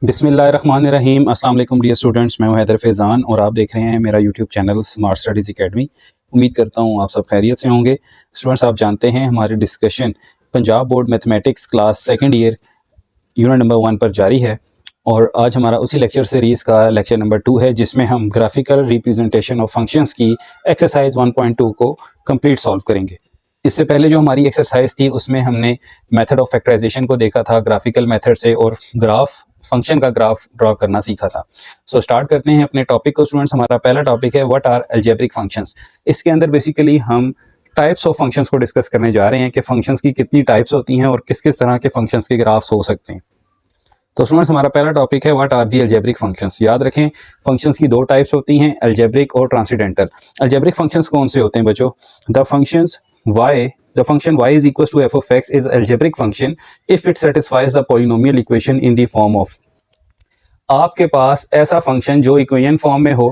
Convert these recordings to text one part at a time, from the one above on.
बिस्मिल्लाहिर्रहमानिर्रहीम। अस्सलाम वालेकुम डियर स्टूडेंट्स, मैं हूं हैदर फैज़ान और आप देख रहे हैं मेरा YouTube channel smart studies academy. उम्मीद करता हूं आप सब खैरियत से होंगे। स्टूडेंट्स, आप जानते हैं हमारी discussion Punjab board mathematics class second year unit number 1 पर जारी है और आज हमारा उसी लेक्चर सीरीज़ का लेक्चर नंबर 2 है, जिसमें हम ग्राफिकल रिप्रेजेंटेशन ऑफ फंक्शंस की एक्सरसाइज 1.2 को कंप्लीट सॉल्व करेंगे। इससे पहले जो हमारी एक्सरसाइज थी उसमें हमने मेथड ऑफ फैक्टराइजेशन को देखा था ग्राफिकल मेथड से और ग्राफ फंक्शन का ग्राफ ड्रॉ करना सीखा था। सो स्टार्ट करते हैं अपने टॉपिक को स्टूडेंट्स। हमारा पहला टॉपिक है व्हाट आर अलजेब्रिक फंक्शंस। इसके अंदर बेसिकली हम टाइप्स ऑफ फंक्शंस को डिस्कस करने जा रहे हैं कि फंक्शंस की कितनी टाइप्स होती हैं और किस किस तरह के फंक्शंस के ग्राफ्स हो सकते हैं। तो स्टूडेंट्स, हमारा पहला टॉपिक है what are the algebraic functions. याद रखें, फंक्शंस की दो टाइप्स होती हैं, अलजेब्रिक और ट्रांसेंडेंटल। अलजेब्रिक फंक्शंस कौन से होते हैं बच्चों? The function y is equals to f of x is algebraic function if it satisfies the polynomial equation in the form of। आपके पास ऐसा फंक्शन जो इक्वेशन फॉर्म में हो,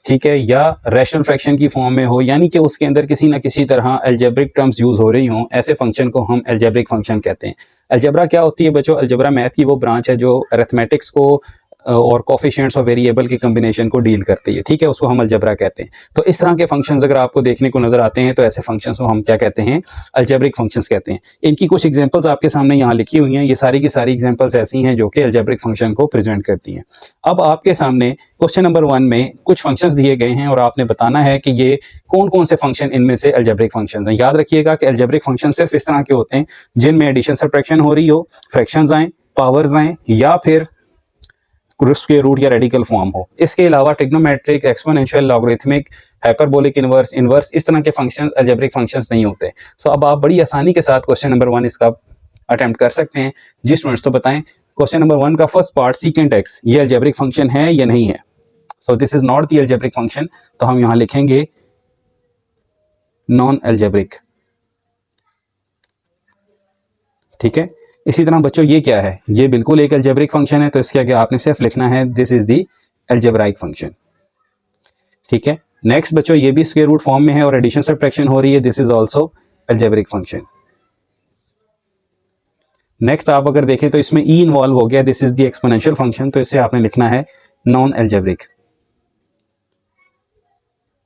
ठीक है, या रैशनल फ्रैक्शन की फॉर्म में हो, यानी कि उसके अंदर किसी ना किसी तरह अलजेब्रिक टर्म्स यूज हो रही हों, ऐसे फंक्शन को हम अलजेब्रिक फंक्शन कहते हैं। अलजेब्रा क्या होती है बच्चों? अलजेब्रा मैथ की वो ब्रांच है जो अरिथमेटिक्स को और कोफिशिएंट्स और वेरिएबल के कम्बिनेशन को डील करती है, ठीक है, उसको हम अलजेब्रा कहते हैं। तो इस तरह के फंक्शंस अगर आपको देखने को नजर आते हैं तो ऐसे फंक्शंस को हम क्या कहते हैं? अलजेब्रिक फंक्शंस कहते हैं। इनकी कुछ एग्जांपल्स आपके सामने यहाँ लिखी हुई हैं। ये सारी की सारी एग्जांपल्स ऐसी हैं जो कि अलजेब्रिक फंक्शन को प्रेजेंट करती हैं। अब आपके सामने क्वेश्चन नंबर 1 में कुछ फंक्शंस दिए गए हैं और आपने बताना है कि ये कौन कौन से फंक्शन इनमें से अलजेब्रिक फंक्शंस हैं। याद रखिएगा कि अलजेब्रिक फंक्शन सिर्फ इस तरह के होते हैं जिनमें एडिशन सब्ट्रैक्शन हो रही हो, फ्रैक्शंस आए, पावर्स आए, या फिर स्क्वायर रूट या रेडिकल फॉर्म हो। इसके अलावा trigonometric, exponential, logarithmic, hyperbolic, inverse इस तरह के फंक्शन अलजेब्रिक फंक्शंस नहीं होते। सो अब आप बड़ी आसानी के साथ क्वेश्चन नंबर 1 इसका अटेम्प्ट कर सकते हैं। जी स्टूडेंट्स, तो बताएं क्वेश्चन नंबर 1 का फर्स्ट पार्ट सीकेंट एक्स, ये अलजेब्रिक फंक्शन है या नहीं है? So this is not the algebraic function, तो हम यहां लिखेंगे नॉन अलजेब्रिक, ठीक है। इसी तरह बच्चों ये क्या है? ये बिल्कुल एक अलजेब्रिक फंक्शन है, तो इसके आगे आपने सिर्फ लिखना है this is the algebraic function, ठीक है। नेक्स्ट बच्चों, ये भी स्क्वायर रूट फॉर्म में है और एडिशन सब्ट्रैक्शन हो रही है, this is also algebraic function. Next आप अगर देखें तो इसमें ई इन्वॉल्व हो गया, this is the exponential function, तो इसे आपने लिखना है नॉन अलजेब्रिक,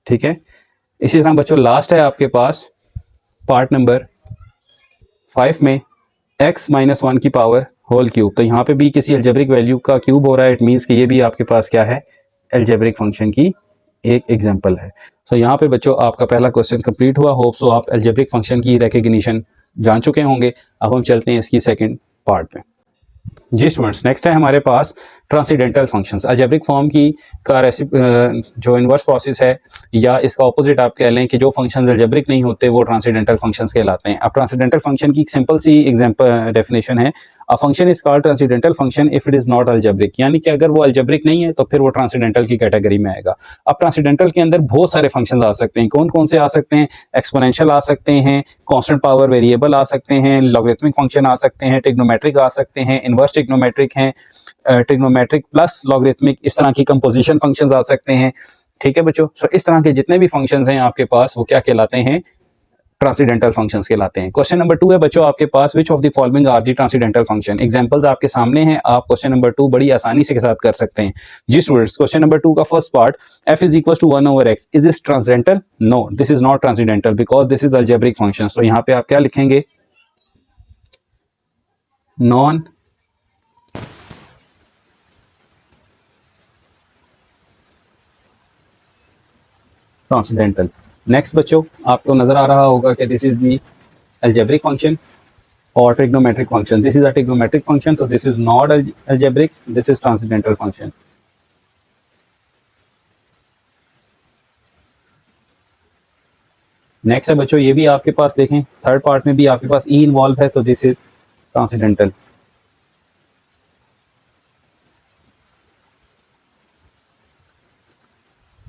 ठीक है। इसी तरह बच्चों लास्ट है आपके पास पार्ट नंबर 5 में x-1 की पावर होल क्यूब, तो यहाँ पे भी किसी अलजेब्रिक वैल्यू का क्यूब हो रहा है। इट मीन्स कि ये भी आपके पास क्या है? अलजेब्रिक फंक्शन की एक एग्जांपल है। सो यहाँ पे बच्चों आपका पहला क्वेश्चन कंप्लीट हुआ। होप सो आप अलजेब्रिक फंक्शन की रिकॉग्निशन जान चुके होंगे। अब हम चलते हैं इसकी सेकंड पार्ट में। जी स्टूडेंट्स, नेक्स्ट है हमारे पास ट्रांसेंडेंटल फंक्शंस। अलजेब्रिक फॉर्म की का जो इन्वर्स प्रोसेस है, या इसका ऑपोजिट आप कह लें कि जो फंक्शंस अलजेब्रिक नहीं होते वो ट्रांसेंडेंटल फंक्शंस कहलाते हैं। अब ट्रांसेंडेंटल फंक्शन की एक सिंपल सी एग्जांपल डेफिनेशन है, a function is called transcendental function if it is not algebraic, यानी कि अगर वो अलजेब्रिक नहीं है तो फिर वो ट्रांसेंडेंटल की कैटेगरी में आएगा। अब ट्रांसेंडेंटल के अंदर बहुत सारे फंक्शंस आ सकते हैं। कौन कौन से आ सकते हैं? एक्सपोनेंशियल आ सकते हैं, कांस्टेंट पावर वेरिएबल आ सकते हैं, लॉगरिथमिक फंक्शन आ सकते हैं, ट्रिग्नोमेट्रिक आ सकते हैं, इनवर्स ट्रिग्नोमेट्रिक हैं, ट्रिग्नोमेट्रिक प्लस लॉगरिथमिक, इस तरह की कंपोजिशन फंक्शंस आ सकते हैं, ठीक है बच्चों। सो इस तरह के जितने भी फंक्शंस हैं आपके पास वो क्या कहलाते हैं? ट्रांसेंडेंटल फंक्शंस कहलाते हैं। क्वेश्चन नंबर 2 है बच्चों आपके पास, which of the following are the transcendental function. Examples आपके सामने हैं, आप क्वेश्चन नंबर 2 बड़ी आसानी से के साथ कर सकते हैं। जी स्टूडेंट्स, क्वेश्चन नंबर 2 का first part, f is equal to 1 over x, is this transcendental? No, this is not transcendental because this is algebraic function. तो यहाँ पे आप क्या लिखेंगे? Non transcendental. नेक्स्ट बच्चों, आपको नजर आ रहा होगा कि this is the algebraic function और trigonometric function. This is a trigonometric function, तो this is not algebraic, this is transcendental function. Next है बच्चों, ये भी आपके पास देखें थर्ड पार्ट में भी आपके पास ई इन्वॉल्व है, तो this is transcendental.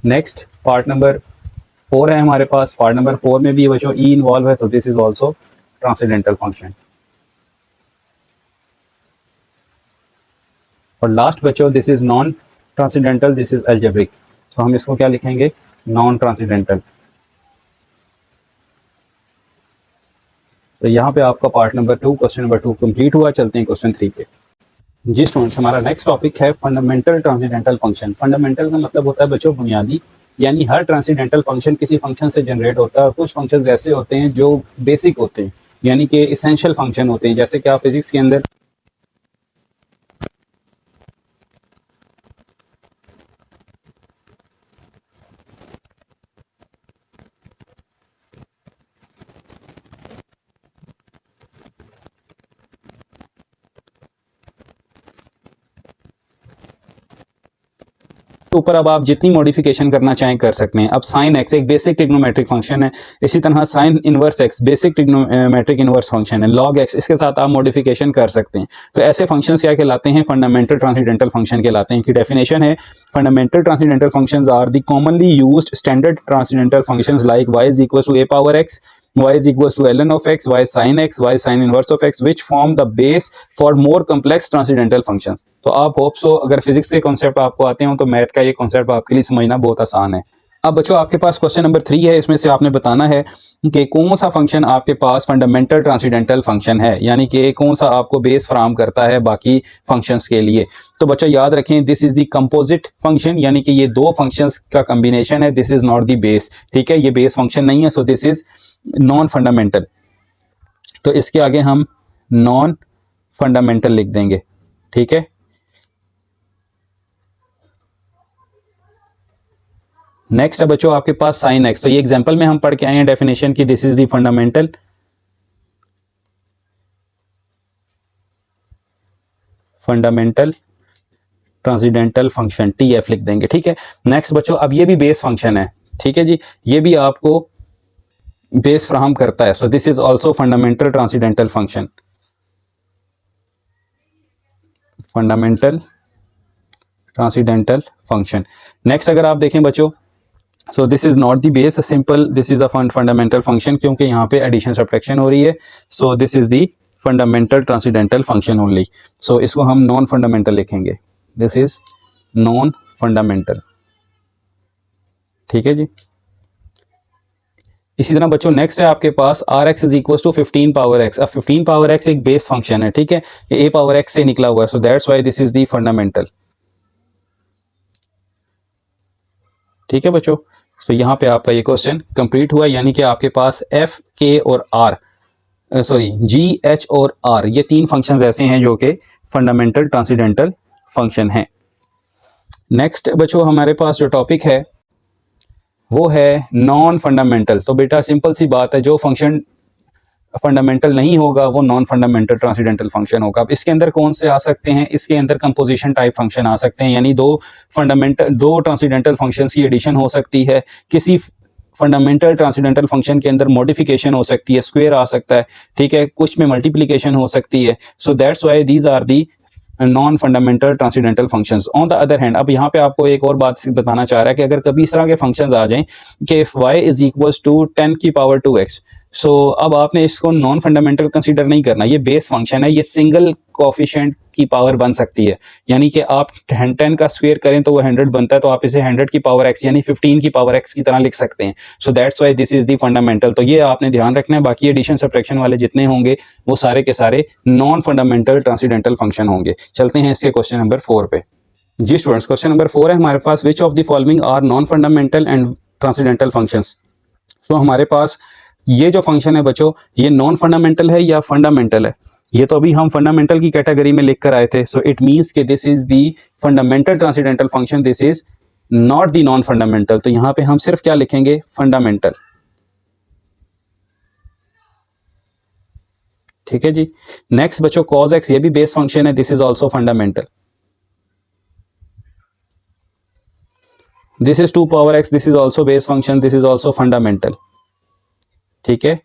Next part number 4 है हमारे पास, पार्ट नंबर 4 में भी बच्चों ई इन्वॉल्व है, तो this is also transcendental function. और लास्ट बच्चों this is non transcendental, this is algebraic, तो हम इसको क्या लिखेंगे? Non transcendental. तो यहाँ पे आपका part number 2 question number 2 complete हुआ। चलते हैं क्वेश्चन 3 पे। जी स्टूडेंट्स, हमारा नेक्स्ट टॉपिक है फंडामेंटल ट्रांसेंडेंटल फंक्शन। फंडामेंटल का मतलब होता है बच्चों बुनियादी, यानी हर ट्रांसेंडेंटल फंक्शन किसी फंक्शन से जनरेट होता है और कुछ फंक्शन ऐसे होते हैं जो बेसिक होते हैं, यानी कि इसेंशियल फंक्शन होते हैं। जैसे कि आप फिजिक्स के अंदर तो ऊपर अब आप जितनी मॉडिफिकेशन करना चाहें कर सकते हैं। अब साइन एक्स एक बेसिक ट्रिग्नोमेट्रिक फंक्शन है, इसी तरह sine inverse x basic trigonometric inverse function है, लॉग एक्स इसके साथ आप मॉडिफिकेशन कर सकते हैं। तो ऐसे फंक्शन क्या कहलाते हैं? फंडामेंटल ट्रांसेंडेंटल फंक्शन कहलाते हैं। की डेफिनेशन है, fundamental transcendental functions are the commonly used standard transcendental functions like y is equals to a power x, y is equals to ln of x, y sin x, y sin inverse of x, which form the base for more complex transcendental functions। तो आप hope so अगर physics के concept आपको आते हो तो math का ये कॉन्सेप्ट आपके लिए समझना बहुत आसान है। अब बच्चों आपके पास क्वेश्चन नंबर 3 है, इसमें से आपने बताना है कि कौन सा फंक्शन आपके पास फंडामेंटल ट्रांसेंडेंटल फंक्शन है, यानी कि कौन सा आपको बेस फराहम करता है बाकी फंक्शंस के लिए। तो बच्चों याद रखें, this is the composite function, यानी कि ये दो फंक्शंस का कॉम्बिनेशन है। This is not the base, ठीक है, ये बेस फंक्शन नहीं है। So this is non fundamental. तो इसके आगे हम नॉन फंडामेंटल लिख देंगे, ठीक है। नेक्स्ट है बच्चों आपके पास साइन एक्स। तो ये एग्जांपल में हम पढ़ के आए हैं डेफिनेशन की, this is the fundamental transcendental function, TF लिख देंगे, ठीक है। नेक्स्ट बच्चों, अब ये भी बेस फंक्शन है, ठीक है जी, ये भी आपको बेस फ्राहम करता है। So this is also fundamental transcendental function, fundamental transcendental function. Next अगर आप देखें बच्चों, so this is not the base simple, this is a fundamental function, क्योंकि यहाँ पे एडिशन सब्ट्रैक्शन हो रही है। So this is the fundamental transcendental function only. So इसको हम नॉन फंडामेंटल लिखेंगे, दिस इज नॉन फंडामेंटल, ठीक है जी। इसी तरह बच्चों नेक्स्ट है आपके पास R X is equal to 15 power X. अब 15 पावर एक्स एक बेस फंक्शन है, ठीक है, ये ए पावर एक्स से निकला हुआ है। So that's why this is the fundamental, ठीक है बच्चों। तो यहाँ पे आपका ये क्वेश्चन कंप्लीट हुआ, यानी कि आपके पास एफ के और आर, सॉरी जी एच और आर, ये तीन फंक्शंस ऐसे हैं जो कि फंडामेंटल ट्रांसेंडेंटल फंक्शन हैं। नेक्स्ट बच्चों हमारे पास जो टॉपिक है वो है नॉन फंडामेंटल। तो बेटा सिंपल सी बात है, जो फंक्शन फंडामेंटल नहीं होगा वो नॉन फंडामेंटल ट्रांसेंडेंटल फंक्शन होगा। अब इसके अंदर कौन से आ सकते हैं? इसके अंदर कंपोजिशन टाइप फंक्शन आ सकते हैं, यानी दो ट्रांसेंडेंटल फंक्शंस की एडिशन हो सकती है। किसी फंडामेंटल ट्रांसेंडेंटल फंक्शन के अंदर मॉडिफिकेशन हो सकती है, स्क्वायर आ सकता है, ठीक है, कुछ में मल्टीप्लिकेशन हो सकती है। So that's why these are the non fundamental transcendental functions. On the other hand, अब यहाँ पे आपको एक और बात बताना चाह रहा है कि अगर कभी इस तरह के फंक्शंस आ जाएं कि y इज इक्वल्स टू 10 की पावर 2x, सो अब आपने इसको नॉन फंडामेंटल कंसीडर नहीं करना, ये बेस फंक्शन है, ये सिंगल कोफिशिएंट की पावर बन सकती है। यानी कि आप 10 का स्क्वायर करें तो वो 100 बनता है, तो आप इसे 100 की पावर x यानी 15 की पावर x की तरह लिख सकते हैं। सो that's why this is the fundamental. तो ये आपने ध्यान रखना है, बाकी एडिशन सब्ट्रैक्शन वाले जितने होंगे वो सारे के सारे नॉन फंडामेंटल ट्रांसेंडेंटल फंक्शन होंगे। चलते हैं इसके क्वेश्चन नंबर 4 पे। जी स्टूडेंट्स, क्वेश्चन नंबर 4 है हमारे पास, which of the following are non fundamental and transcendental functions. तो हमारे पास ये जो फंक्शन है बच्चों, ये नॉन फंडामेंटल है या फंडामेंटल है? ये तो अभी हम फंडामेंटल की कैटेगरी में लिख कर आए थे। सो इट मींस कि this is the fundamental transcendental function, this is not the non fundamental. तो यहां पे हम सिर्फ क्या लिखेंगे? फंडामेंटल, ठीक है जी। नेक्स्ट बच्चों cos x, ये भी बेस फंक्शन है, this is also fundamental. This is 2 power x, this is also base function, this is also fundamental, ठीक है।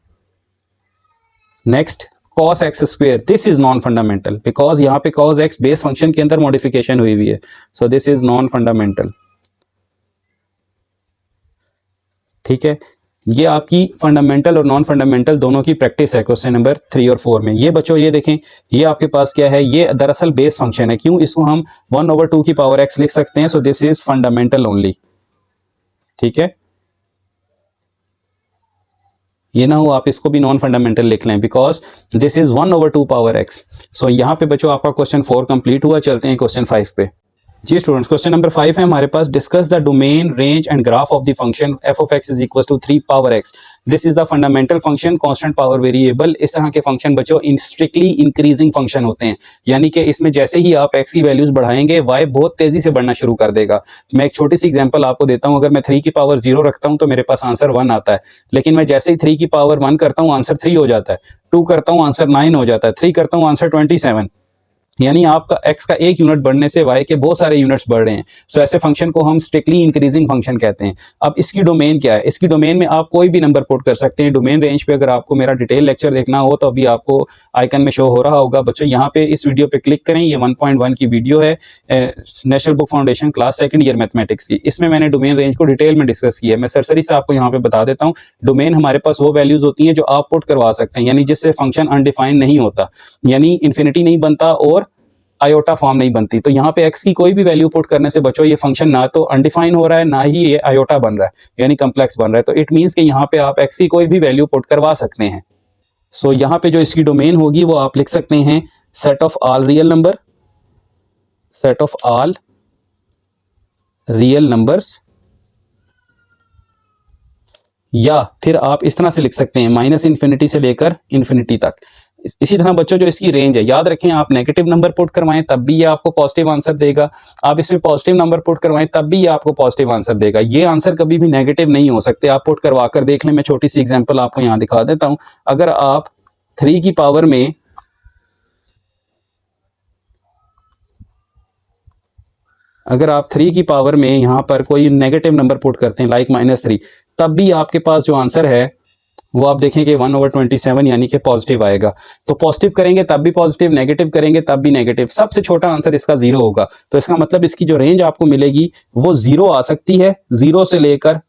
Next cos x square, this is non fundamental, because यहाँ पे cos x base function के अंदर modification हुई हुई है। So this is non fundamental, ठीक है। ये आपकी फंडामेंटल और नॉन फंडामेंटल दोनों की प्रैक्टिस है क्वेश्चन नंबर 3 और 4 में। ये बच्चों ये देखें, ये आपके पास क्या है? ये दरअसल बेस फंक्शन है। क्यों? इसको हम 1/2 की पावर x लिख सकते हैं। सो दिस इज फंडामेंटल ओनली, ठीक है। ये ना हो आप इसको भी नॉन फंडामेंटल लिख लें, because this is 1/2 x। So यहाँ पे बच्चों आपका क्वेश्चन 4 कंप्लीट हुआ। चलते हैं क्वेश्चन 5 पे। जी स्टूडेंट्स, क्वेश्चन नंबर 5 है हमारे पास। Discuss the domain range and graph of the function f of x is equal to 3 x। This is the fundamental function, constant power variable. इस तरह के फंक्शन बच्चों स्ट्रिक्टली इंक्रीजिंग फंक्शन होते हैं, यानी कि इसमें जैसे ही आप x की वैल्यूज बढ़ाएंगे y बहुत तेजी से बढ़ना शुरू कर देगा। मैं एक छोटी सी एग्जांपल आपको देता हूं। अगर मैं 3 की पावर 0 रखता हूं तो मेरे पास आंसर 1 आता है, लेकिन मैं जैसे ही 3 की पावर 1 करता हूं आंसर 3 हो जाता है, 2 करता हूं आंसर 9 हो जाता है, 3 करता हूं आंसर 27। यानी आपका x का एक यूनिट बढ़ने से y के बहुत सारे यूनिट्स बढ़ रहे हैं। सो ऐसे फंक्शन को हम स्ट्रिक्टली इंक्रीजिंग फंक्शन कहते हैं। अब इसकी डोमेन क्या है? इसकी डोमेन में आप कोई भी नंबर पुट कर सकते हैं। डोमेन रेंज पे अगर आपको मेरा डिटेल लेक्चर देखना हो तो अभी आपको आइकन में शो हो रहा होगा। बच्चों यहाँ पे इस वीडियो पे क्लिक करें, ये 1.1 की वीडियो है national book foundation class 2nd year mathematics की। इसमें मैंने डोमेन रेंज को डिटेल में डिस्कस किया है। मैं सरसरी से आपको यहाँ पे बता देता हूँ। डोमेन हमारे पास वो वैल्यूज होती हैं जो आप पुट करवा सकते हैं, यानी जिससे फंक्शन अनडिफाइंड नहीं होता, यानी इन्फिनिटी नहीं बनता और आयोटा फॉर्म नहीं बनती। तो यहाँ पे x की कोई भी वैल्यू पुट करने से बच्चों ये फंक्शन ना तो अनडिफाइन हो रहा है, ना ही ये आयोटा बन रहा है, यानी कम्प्लेक्स बन रहा है। तो इट मीन्स कि यहाँ पे आप x की कोई भी वैल्यू पुट करवा सकते हैं। सो यहाँ पे जो इसकी डोमेन होगी वो आप लिख सकते हैं set of all real number, set of all real numbers, या फिर आप इस तरह से लिख सकते हैं -इन्फिनिटी से लेकर इन्फिनिटी तक। इसी तरह बच्चों जो इसकी रेंज है, याद रखें आप नेगेटिव नंबर पुट करवाएं तब भी ये आपको पॉजिटिव आंसर देगा, आप इसमें पॉजिटिव नंबर पुट करवाएं तब भी ये आपको पॉजिटिव आंसर देगा। ये आंसर कभी भी नेगेटिव नहीं हो सकते। आप पुट करवा कर देख लें। मैं छोटी सी एग्जांपल आपको यहाँ दिखा देता हूं। अगर आप 3 की पावर में यहाँ पर कोई नेगेटिव नंबर पुट करते हैं लाइक -3, तब भी आपके पास जो आंसर है वो आप देखेंगे 1/27 यानी कि पॉजिटिव आएगा। तो पॉजिटिव करेंगे तब भी पॉजिटिव, नेगेटिव करेंगे तब भी नेगेटिव। सबसे छोटा आंसर इसका 0 होगा। तो इसका मतलब इसकी जो रेंज आपको मिलेगी वो 0 आ सकती है, 0 से लेकर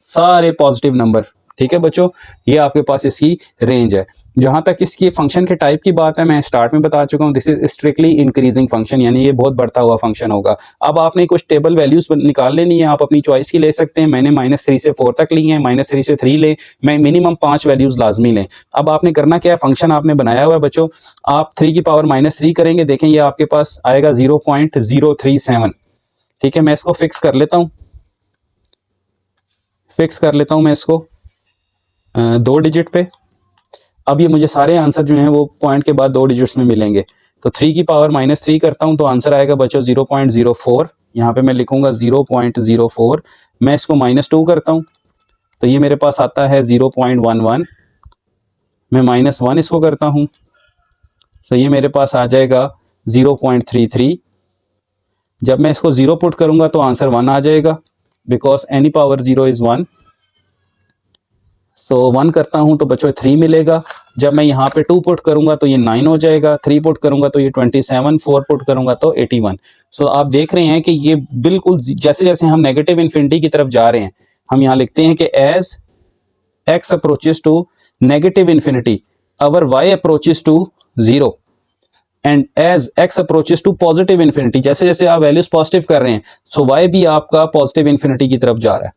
सारे पॉजिटिव नंबर। ठीक है बच्चों, ये आपके पास इसकी रेंज है। जहां तक इसकी फंक्शन के टाइप की बात है, मैं स्टार्ट में बता चुका हूं, this is strictly increasing function, यानी ये बहुत बढ़ता हुआ फंक्शन होगा। अब आपने कुछ टेबल वैल्यूज निकाल लेनी है, आप अपनी चॉइस की ले सकते हैं। मैंने -3 से 4 तक ली है, -3 से 3 ले, मैं मिनिमम 5 वैल्यूज लाजमी लें। अब आपने करना क्या है, फंक्शन आपने बनाया हुआ है बच्चों, आप 3 की पावर -3 करेंगे, देखें ये आपके पास आएगा 0.037। ठीक है, मैं इसको फिक्स कर लेता हूं, मैं इसको 2 डिजिट पे। अब ये मुझे सारे आंसर जो हैं वो पॉइंट के बाद 2 डिजिट्स में मिलेंगे। तो 3 की पावर -3 करता हूं तो आंसर आएगा बच्चों 0.04। यहाँ पे मैं लिखूंगा 0.04। मैं इसको -2 करता हूं तो ये मेरे पास आता है 0.11। मैं -1 इसको करता हूं तो ये मेरे पास आ जाएगा 0.33। जब मैं इसको 0 पुट करूंगा तो आंसर 1 आ जाएगा, बिकॉज एनी पावर 0 इज 1। सो 1 करता हूं तो बच्चों 3 मिलेगा। जब मैं यहाँ पे 2 पुट करूंगा तो ये 9 हो जाएगा, 3 पुट करूंगा तो ये 27, 4 पुट करूंगा तो 81। सो आप देख रहे हैं कि ये बिल्कुल जैसे जैसे हम नेगेटिव इन्फिनिटी की तरफ जा रहे हैं, हम यहाँ लिखते हैं कि as x approaches to negative infinity our y approaches to 0 and as x approaches to positive infinity. जैसे जैसे आप वैल्यूज पॉजिटिव कर रहे हैं सो y भी आपका पॉजिटिव इन्फिनिटी की तरफ जा रहा है।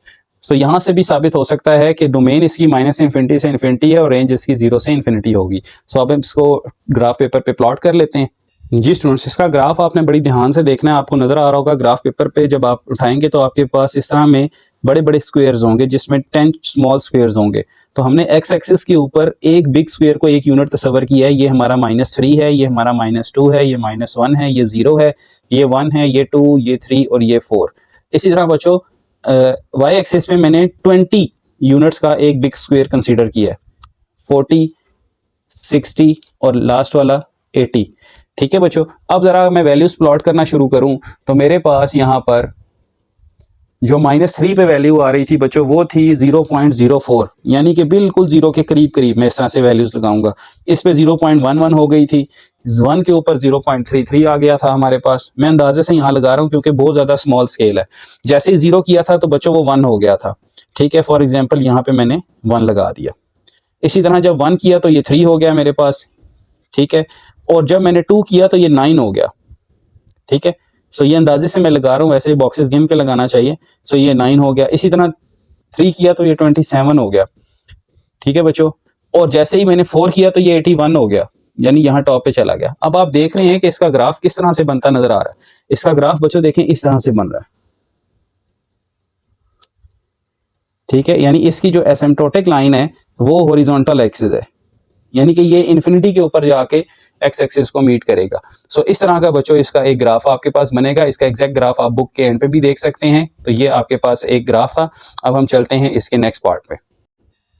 तो यहाँ से भी साबित हो सकता है कि डोमेन इसकी -इन्फिनिटी से इन्फिनिटी है और रेंज इसकी 0 से इन्फिनिटी होगी। सो अब इसको ग्राफ पेपर पे प्लॉट कर लेते हैं। जी स्टूडेंट्स, इसका ग्राफ आपने बड़ी ध्यान से देखना है। आपको नजर आ रहा होगा ग्राफ पेपर पे जब आप उठाएंगे तो आपके पास इस तरह में बड़े बड़े स्क्वायर्स होंगे जिसमें 10 स्मॉल स्क्वायर्स होंगे। तो हमने x एक्सिस के ऊपर एक बिग स्क्वायर को एक यूनिट तस्वर किया है। ये हमारा -3 है, ये हमारा -2 है, ये -1 है, ये 0 है, ये 1 है, ये 2, ये 3 और ये 4। इसी तरह बच्चों y एक्सिस में मैंने 20 यूनिट्स का एक बिग स्क्वायर कंसीडर किया है, 40, 60 और लास्ट वाला 80। ठीक है बच्चों, अब जरा मैं वैल्यूज प्लॉट करना शुरू करूं तो मेरे पास यहाँ पर जो -3 पे वैल्यू आ रही थी बच्चों वो थी 0.04, यानी कि बिल्कुल 0 के करीब करीब मैं इस तरह से वैल्यूज लगाऊंगा। इस पे 0.11 हो गई थी, 1 के ऊपर 0.33 आ गया था हमारे पास। मैं अंदाजे से यहाँ लगा रहा हूँ क्योंकि बहुत ज्यादा स्मॉल स्केल है। जैसे ही 0 किया था तो बच्चों वो 1 हो गया था। ठीक है, फॉर एग्जाम्पल यहाँ पे मैंने 1 लगा दिया। इसी तरह जब 1 किया तो ये 3 हो गया मेरे पास। ठीक है, और जब मैंने 2 किया तो ये 9 हो गया। ठीक है, सो ये अंदाजे से मैं लगा रहा हूँ, वैसे बॉक्सेस गिन के लगाना चाहिए। सो ये 9 हो गया। इसी तरह 3 किया तो ये 27 हो गया। ठीक है बच्चों। और जैसे ही मैंने 4 किया तो ये 81 हो गया, यानी यहाँ टॉप पे चला गया। अब आप देख रहे हैं कि इसका ग्राफ किस तरह से बनता नजर आ रहा है। इसका ग्राफ बच्चों देखें इस तरह से बन रहा है, ठीक है, यानी इसकी जो एसिम्प्टोटिक लाइन है वो हॉरिजॉन्टल एक्सिस है, यानी कि ये इन्फिनिटी के ऊपर जाके एक्स एक्सिस को मीट करेगा। सो इस तरह का बच्चों इसका एक ग्राफ आपके पास बनेगा। इसका एग्जैक्ट ग्राफ आप बुक के एंड पे भी देख सकते हैं। तो ये आपके पास एक ग्राफ था। अब हम चलते हैं इसके नेक्स्ट पार्ट पे।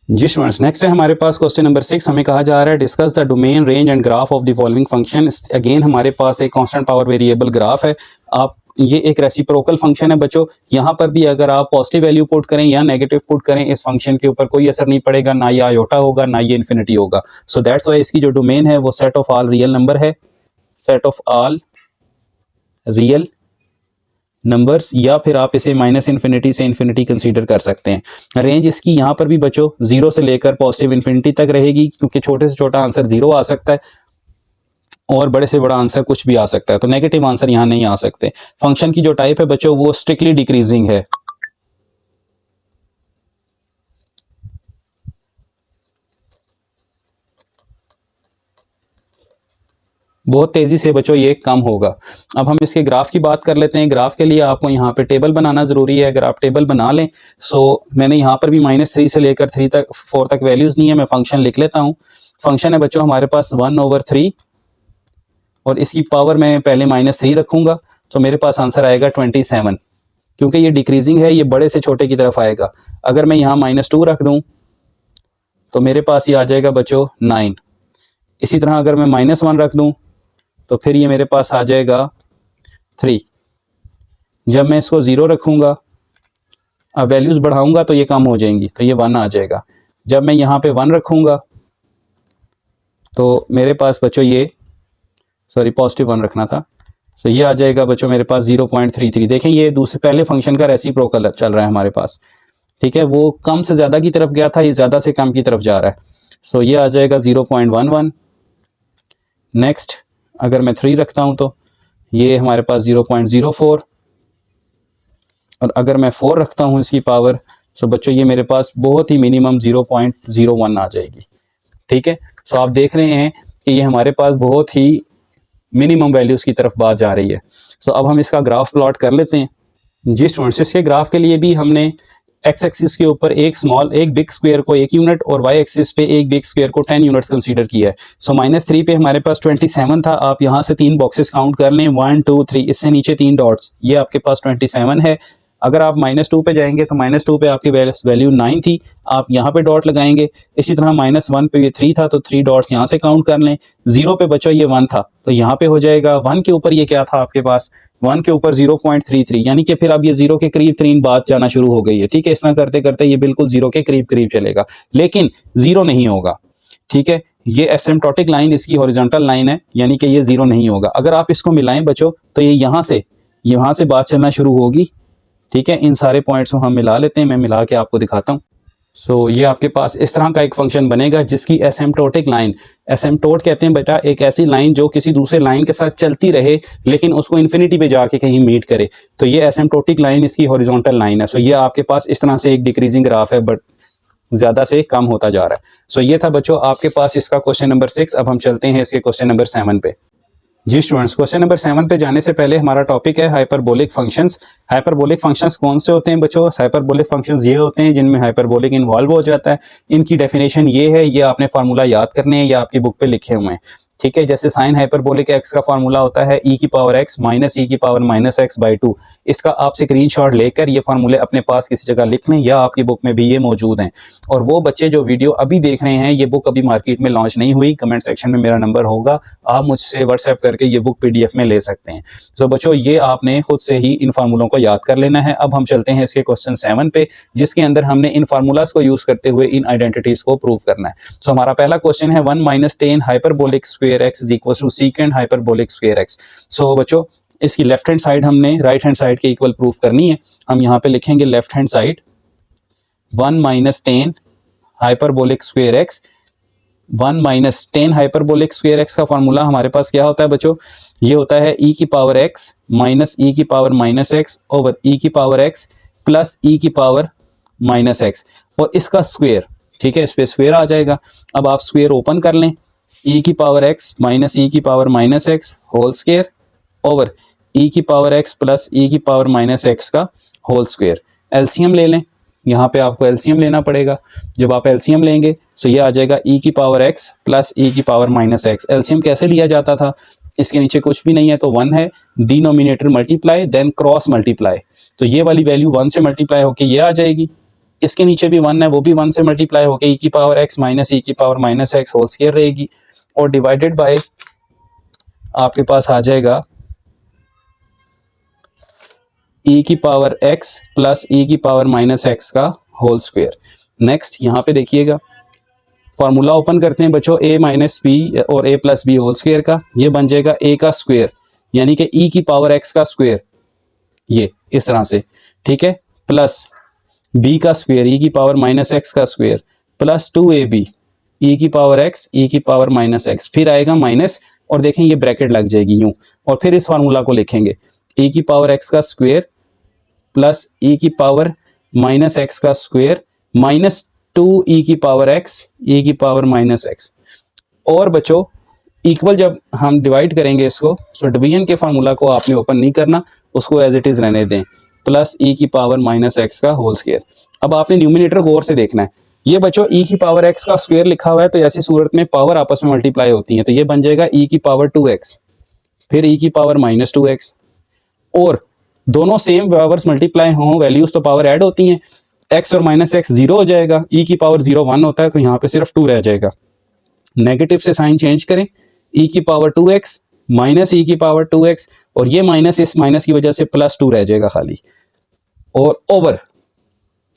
जी स्टूडेंट्स, नेक्स्ट है हमारे पास क्वेश्चन नंबर 6। हमें कहा जा रहा है discuss the domain range and graph of the following function. Again हमारे पास एक कांस्टेंट पावर वेरिएबल ग्राफ है। आप ये एक रेसिप्रोकल फंक्शन है बच्चों। यहाँ पर भी अगर आप पॉजिटिव वैल्यू पुट करें या नेगेटिव पुट करें, इस फंक्शन के ऊपर कोई असर नहीं पड़ेगा, ना ये आयोटा होगा ना ये इन्फिनिटी होगा। सो दैट्स वाई इसकी जो डोमेन है वो set of all real number है, set of all real numbers, या फिर आप इसे माइनस इन्फिनिटी से इन्फिनिटी कंसीडर कर सकते हैं। रेंज इसकी यहाँ पर भी बच्चों 0 से लेकर पॉजिटिव इन्फिनिटी तक रहेगी, क्योंकि छोटे से छोटा आंसर 0 आ सकता है और बड़े से बड़ा आंसर कुछ भी आ सकता है, तो नेगेटिव आंसर यहाँ नहीं आ सकते। फंक्शन की जो टाइप है बच्चों वो स्ट्रिक्टली डिक्रीजिंग है। बहुत तेजी से बच्चों ये कम होगा। अब हम इसके ग्राफ की बात कर लेते हैं। ग्राफ के लिए आपको यहाँ पे टेबल बनाना जरूरी है। अगर आप टेबल बना लें, सो मैंने यहाँ पर भी -3 से लेकर 3 तक 4 तक वैल्यूज नहीं है, मैं फंक्शन लिख लेता हूँ। फंक्शन है बच्चों हमारे पास 1/3 और इसकी पावर मैं पहले -3 रखूंगा, तो मेरे पास आंसर आएगा 27। क्योंकि ये डिक्रीजिंग है, ये बड़े से छोटे की तरफ आएगा। अगर मैं यहाँ -2 रख दूं तो मेरे पास ये आ जाएगा बच्चों 9। इसी तरह अगर मैं -1 रख दूं तो फिर ये मेरे पास आ जाएगा 3। जब मैं इसको 0 रखूंगा, अब वैल्यूज बढ़ाऊंगा तो ये कम हो जाएंगी, तो ये 1 आ जाएगा। जब मैं यहाँ पे 1 रखूंगा तो मेरे पास बच्चों ये +1 रखना था, तो ये आ जाएगा बच्चों मेरे पास 0.33। देखें ये दूसरे पहले फंक्शन का रेसिप्रोकल चल रहा है हमारे पास, ठीक है। वो कम से ज़्यादा की तरफ गया था, ये ज़्यादा से कम की तरफ जा रहा है। सो ये आ जाएगा 0.11। नेक्स्ट अगर मैं 3 रखता हूँ तो ये हमारे पास 0.04, और अगर मैं 4 रखता हूँ इसकी पावर, सो बच्चों ये मेरे पास बहुत ही मिनिमम 0.01 आ जाएगी, ठीक है। सो आप देख रहे हैं कि ये हमारे पास बहुत ही मिनिमम वैल्यूज़ की तरफ बात जा रही है। सो अब हम इसका ग्राफ प्लॉट कर लेते हैं। जी स्टूडेंट्स, इसके ग्राफ के लिए भी हमने एक्स एक्सिस के ऊपर एक बिग स्क्वायर को 1 यूनिट और वाई एक्सिस पे एक बिग स्क्वायर को 10 यूनिट्स कंसीडर किया है। सो -3 पे हमारे पास 27 था। आप यहाँ से 3 बॉक्सेस काउंट कर लें, 1 2 3, इससे नीचे 3 डॉट्स, ये आपके पास 27 है। अगर आप -2 पे जाएंगे तो -2 पे आपकी वैल्यू 9 थी, आप यहाँ पे डॉट लगाएंगे। इसी तरह -1 पे ये 3 था, तो 3 डॉट्स यहाँ से काउंट कर लें। 0 पे बच्चों ये 1 था, तो यहाँ पे हो जाएगा 1 के ऊपर ये क्या था आपके पास, 1 के ऊपर 0.33, यानी कि फिर अब ये 0 के करीब तरीन बात जाना शुरू हो गई है, ठीक है। इस तरह करते करते ये बिल्कुल 0 के करीब करीब चलेगा, लेकिन 0 नहीं होगा, ठीक है। ये एसिम्प्टोटिक लाइन इसकी हॉरिजॉन्टल लाइन है, यानी कि ये 0 नहीं होगा। अगर आप इसको मिलाएं बच्चों तो ये यहाँ से बात चलना शुरू होगी, ठीक है। इन सारे पॉइंट्स को हम मिला लेते हैं, मैं मिला के आपको दिखाता हूँ। सो ये आपके पास इस तरह का एक फंक्शन बनेगा जिसकी एसिम्प्टोटिक लाइन, एसिम्प्टोट कहते हैं बेटा एक ऐसी लाइन जो किसी दूसरे लाइन के साथ चलती रहे लेकिन उसको इन्फिनिटी पे जाके कहीं मीट करे, तो ये एसिम्प्टोटिक लाइन इसकी हॉरिजॉन्टल लाइन है। सो ये आपके पास इस तरह से एक डिक्रीजिंग ग्राफ है, बट ज़्यादा से कम होता जा रहा है। सो ये था बच्चों आपके पास इसका क्वेश्चन नंबर 6। अब हम चलते हैं इसके क्वेश्चन नंबर 7 पे। जी स्टूडेंट्स, क्वेश्चन नंबर 7 पे जाने से पहले हमारा टॉपिक है हाइपरबोलिक फंक्शंस। हाइपरबोलिक फंक्शंस कौन से होते हैं बच्चों? हाइपरबोलिक फंक्शंस ये होते हैं जिनमें हाइपरबोलिक इन्वॉल्व हो जाता है। इनकी डेफिनेशन ये है, ये आपने फार्मूला याद करने हैं, ये आपकी बुक पे लिखे हुए हैं, ठीक है। जैसे साइन हाइपरबोलिक एक्स का फार्मूला होता है e की पावर x माइनस e की पावर -x/2। इसका आप स्क्रीनशॉट लेकर ये फार्मूले अपने पास किसी जगह लिख लें, या आपकी बुक में भी ये मौजूद हैं। और वो बच्चे जो वीडियो अभी देख रहे हैं, ये बुक अभी मार्केट में लॉन्च नहीं हुई, कमेंट सेक्शन में मेरा नंबर होगा, आप मुझसे व्हाट्सएप करके ये बुक PDF में ले सकते हैं। तो बच्चों ये आपने खुद से ही इन फार्मूलों को याद कर लेना है। अब हम चलते हैं इसके क्वेश्चन 7 पे, जिसके अंदर हमने इन फार्मूलाज को यूज करते हुए इन आइडेंटिटीज को प्रूव करना है। तो हमारा पहला क्वेश्चन है 1 - 10 hyperbolic square x is equal to secant hyperbolic square x। So बच्चों इसकी लेफ्ट हैंड साइड हमने राइट हैंड साइड के इक्वल प्रूफ करनी है। हम यहाँ पे लिखेंगे left hand side 1 - 10 hyperbolic square x। 1 - 10 hyperbolic square x का फॉर्मूला हमारे पास क्या होता है बच्चों? ये होता है e की पावर x माइनस e की पावर -x ओवर e की पावर x प्लस e की पावर -x, और इसका स्क्वायर, ठीक है, इस पे स्क्वेयर आ जाएगा। अब आप स्क्वेयर ओपन कर लें, e की पावर x माइनस e की power minus X whole square over e की पावर x प्लस e की पावर माइनस एक्स का होल स्क्वेयर। एलसीएम ले लें, यहाँ पे आपको एलसीएम लेना पड़ेगा। जब आप एलसीएम लेंगे तो ये आ जाएगा e की पावर x प्लस e की पावर माइनस एक्स। एलसीएम कैसे लिया जाता था, इसके नीचे कुछ भी नहीं है तो 1 है, denominator multiply then cross multiply, तो ये वाली वैल्यू 1 से मल्टीप्लाई होके ये आ जाएगी। इसके नीचे भी 1 है, वो भी 1 से मल्टीप्लाई होके e की पावर x माइनस e की power minus X whole square रहेगी, और डिवाइडेड बाय आपके पास आ जाएगा e की पावर x प्लस e की पावर माइनस एक्स का होल स्क्वायर। नेक्स्ट यहाँ पे देखिएगा, फॉर्मूला ओपन करते हैं बच्चों a माइनस बी और a plus B whole square का, ये बन जाएगा a का स्क्वायर यानी कि e की पावर x का स्क्वायर, ये इस तरह से, ठीक है, प्लस b का स्क्वायर e की पावर माइनस एक्स का स्क्वायर प्लस 2ab e की पावर x e की पावर माइनस एक्स, फिर आएगा माइनस, और देखें ये ब्रैकेट लग जाएगी यूं, और फिर इस फार्मूला को लिखेंगे e की पावर x का स्क्वायर प्लस e की पावर माइनस एक्स का स्क्वायर माइनस 2e की पावर x e की पावर माइनस एक्स। और बच्चों इक्वल जब हम डिवाइड करेंगे इसको, तो डिवीजन के फार्मूला को आपने ओपन नहीं करना, उसको एज इट इज रहने दें, प्लस e की पावर माइनस एक्स का होल स्क्वायर। अब आपने न्यूमिनेटर गौर से देखना है, ये बच्चों e की पावर x का स्क्वायर लिखा हुआ है, तो ऐसी सूरत में पावर आपस में मल्टीप्लाई होती है, तो ये बन जाएगा e की पावर 2x फिर e की पावर माइनस 2x, और दोनों सेम पावर्स मल्टीप्लाई हों वैल्यूज तो पावर ऐड होती हैं, x और माइनस एक्स जीरो हो जाएगा, e की पावर 0 1 होता है, तो यहाँ पे सिर्फ 2 रह जाएगा। नेगेटिव से साइन चेंज करें, e की पावर 2x माइनस e की पावर 2x, और ये माइनस इस माइनस की वजह से प्लस 2 रह जाएगा खाली, और ओवर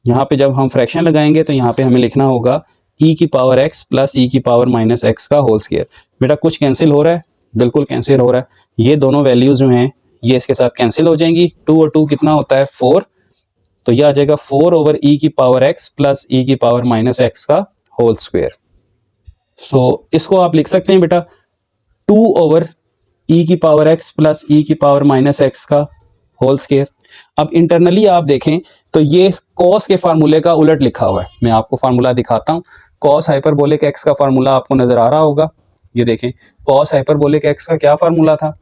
यहाँ पे जब हम फ्रैक्शन लगाएंगे तो यहाँ पे हमें लिखना होगा e की पावर x प्लस e की पावर माइनस एक्स का होल स्क्वायर। बेटा कुछ कैंसिल हो रहा है, बिल्कुल कैंसिल हो रहा है, ये दोनों वैल्यूज जो हैं ये इसके साथ कैंसिल हो जाएंगी, 2 और 2 कितना होता है 4, तो ये आ जाएगा 4 ओवर e की पावर x प्लस e की पावर माइनस एक्स का होल स्क्वायर। सो इसको आप लिख सकते हैं बेटा 2 ओवर e की पावर x प्लस e की पावर माइनस एक्स का होल स्क्वायर। अब इंटरनली आप देखें तो ये कॉस के फार्मूले का उलट लिखा हुआ है, मैं आपको फार्मूला दिखाता हूँ। कॉस हाइपरबोलिक x का फार्मूला आपको नजर आ रहा होगा, ये देखें कॉस हाइपरबोलिक x का क्या फार्मूला था,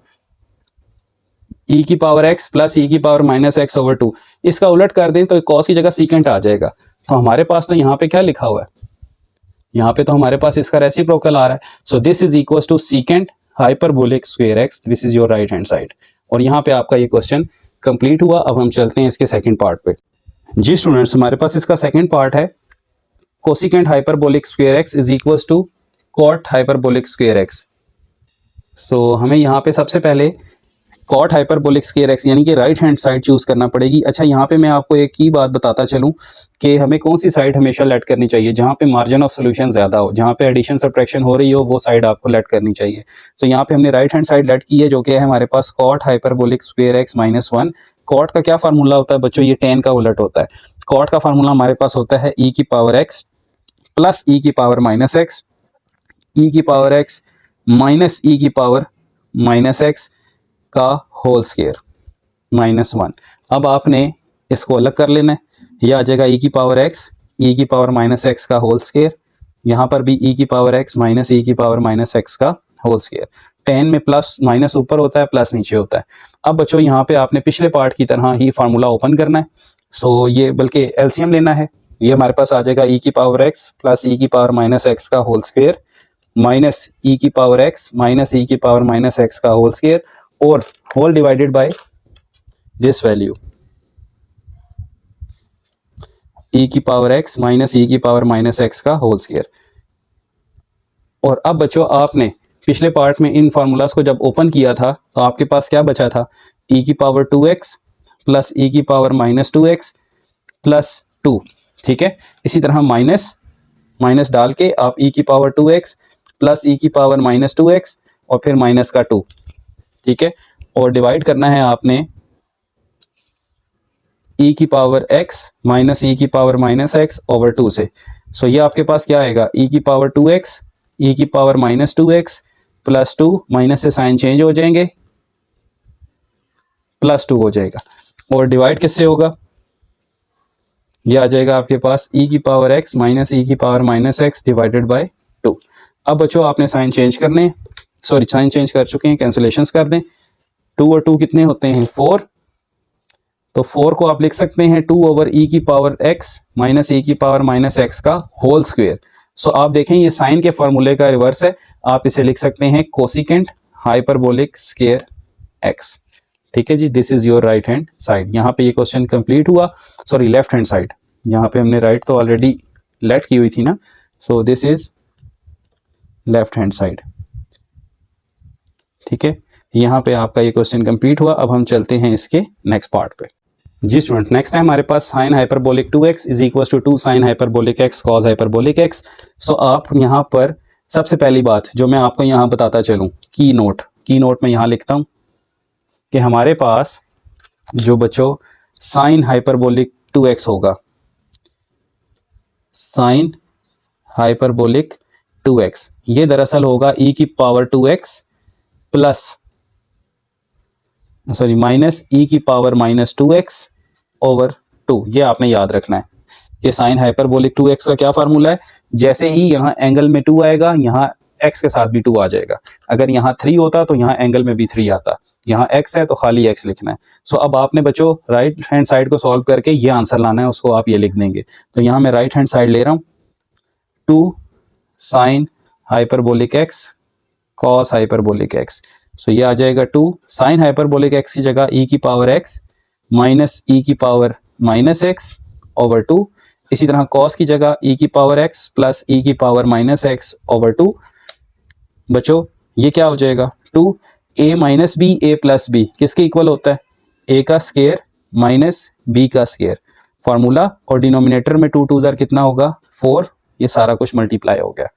e की पावर x प्लस e की पावर माइनस एक्स ओवर 2, इसका उलट कर दें तो कॉस की जगह सीकेंट आ जाएगा। तो हमारे पास तो यहाँ पे क्या लिखा हुआ है, यहाँ पे तो हमारे पास इसका रेसिप्रोकल आ रहा है, so this is equal to secant hyperbolic square x, this is your right hand side. और यहाँ पे आपका ये क्वेश्चन कंप्लीट हुआ। अब हम चलते हैं इसके सेकंड पार्ट पे। जी स्टूडेंट्स, हमारे पास इसका सेकंड पार्ट है, cosecant hyperbolic square x is equal to cot hyperbolic square x। So हमें यहाँ पे सबसे पहले कॉट हाइपरबोलिक स्क्वायर x यानी कि राइट हैंड साइड चूज करना पड़ेगी। अच्छा, यहाँ पे मैं आपको एक ही बात बताता चलूँ कि हमें कौन सी साइड हमेशा लेट करनी चाहिए, जहाँ पे मार्जिन ऑफ सोल्यूशन ज़्यादा हो, जहाँ पे एडिशन सब्ट्रैक्शन हो रही हो, वो साइड आपको लेट करनी चाहिए। तो यहाँ पे हमने राइट हैंड साइड लेट की है, जो कि है हमारे पास cot hyperbolic square x minus 1। Cot का क्या फार्मूला होता है बच्चों, ये tan का उलट होता है। कॉट का फार्मूला हमारे पास होता है e की पावर x प्लस e की पावर माइनस एक्स, e की पावर x माइनस e की पावर माइनस एक्स का होल स्क्वायर माइनस 1। अब आपने इसको अलग कर लेना है, यह आ जाएगा e की पावर x e की पावर माइनस एक्स का होल स्क्वायर, यहाँ पर भी e की पावर x माइनस e की पावर माइनस एक्स का होल स्क्वायर। tan में प्लस माइनस ऊपर होता है, प्लस नीचे होता है। अब बच्चों यहाँ पे आपने पिछले पार्ट की तरह ही फार्मूला ओपन करना है, सो ये बल्कि एलसीएम लेना है, ये हमारे पास आ जाएगा e की पावर x प्लस e की पावर माइनस एक्स का होल स्क्वायर माइनस e की पावर x माइनस e की पावर माइनस एक्स का होल स्क्वायर, और whole divided by this value e की पावर x माइनस e की power minus x का whole square. और अब बच्चों आपने पिछले पार्ट में इन फार्मूलाज को जब ओपन किया था तो आपके पास क्या बचा था, e की पावर 2x प्लस e की पावर माइनस 2x प्लस 2, ठीक है। इसी तरह माइनस माइनस डाल के आप e की पावर 2x प्लस e की पावर माइनस 2x और फिर माइनस का 2, ठीक है, और डिवाइड करना है आपने e की पावर x माइनस e की पावर माइनस एक्स ओवर 2 से। सो ये आपके पास क्या आएगा, e की पावर 2x e की power minus 2x plus 2, minus से साइन चेंज हो जाएंगे, प्लस 2 हो जाएगा, और डिवाइड किससे होगा, ये आ जाएगा आपके पास e की पावर x माइनस e की power minus x divided by 2। अब बच्चों आपने साइन चेंज करने, सॉरी साइन चेंज कर चुके हैं, कैंसिलेशंस कर दें। 2 और 2 कितने होते हैं 4, तो 4 को आप लिख सकते हैं 2 ओवर e की पावर x माइनस e की पावर माइनस एक्स का होल स्क्वायर। सो आप देखें ये साइन के फॉर्मूले का रिवर्स है, आप इसे लिख सकते हैं कोसिकेंट हाइपरबोलिक स्क्वायर x। ठीक है जी, this is your right hand side. यहाँ पे ये क्वेश्चन कंप्लीट हुआ, सॉरी लेफ्ट हैंड साइड, यहाँ पे हमने राइट तो ऑलरेडी लेट की हुई थी ना, सो this is left hand side. ठीक है, यहाँ पे आपका ये क्वेश्चन कंप्लीट हुआ। अब हम चलते हैं इसके नेक्स्ट पार्ट पे। जी स्टूडेंट, नेक्स्ट है हमारे पास sine hyperbolic 2x is equal to 2 sine hyperbolic x cos hyperbolic x। So आप यहाँ पर सबसे पहली बात जो मैं आपको यहाँ बताता चलूँ, की नोट में यहाँ लिखता हूँ कि हमारे पास जो बच्चों साइन हाइपरबोलिक 2x होगा, साइन हाइपरबोलिक 2x, ये दरअसल होगा e की power 2x plus sorry minus e की पावर माइनस 2x ओवर 2। ये आपने याद रखना है कि साइन हाइपरबोलिक 2x का क्या फार्मूला है, जैसे ही यहाँ एंगल में 2 आएगा यहाँ x के साथ भी 2 आ जाएगा। अगर यहाँ 3 होता तो यहाँ एंगल में भी 3 आता, यहाँ x है तो खाली x लिखना है। सो अब आपने बच्चों राइट हैंड साइड को सॉल्व करके ये आंसर लाना है, उसको आप ये लिख देंगे। तो यहाँ मैं राइट हैंड साइड ले रहा हूँ 2 sine hyperbolic x cos hyperbolic x। सो ये आ जाएगा 2 साइन हाइपरबोलिक x की जगह e की पावर x माइनस e की पावर माइनस एक्स ओवर 2। इसी तरह कॉस की जगह e की पावर x प्लस e की पावर माइनस एक्स ओवर 2। बच्चों ये क्या हो जाएगा 2 a minus b a plus b किसके इक्वल होता है, a का स्केयर माइनस b का स्केयर फार्मूला, और डिनोमिनेटर में 2 2 कितना होगा 4, ये सारा कुछ मल्टीप्लाई हो गया।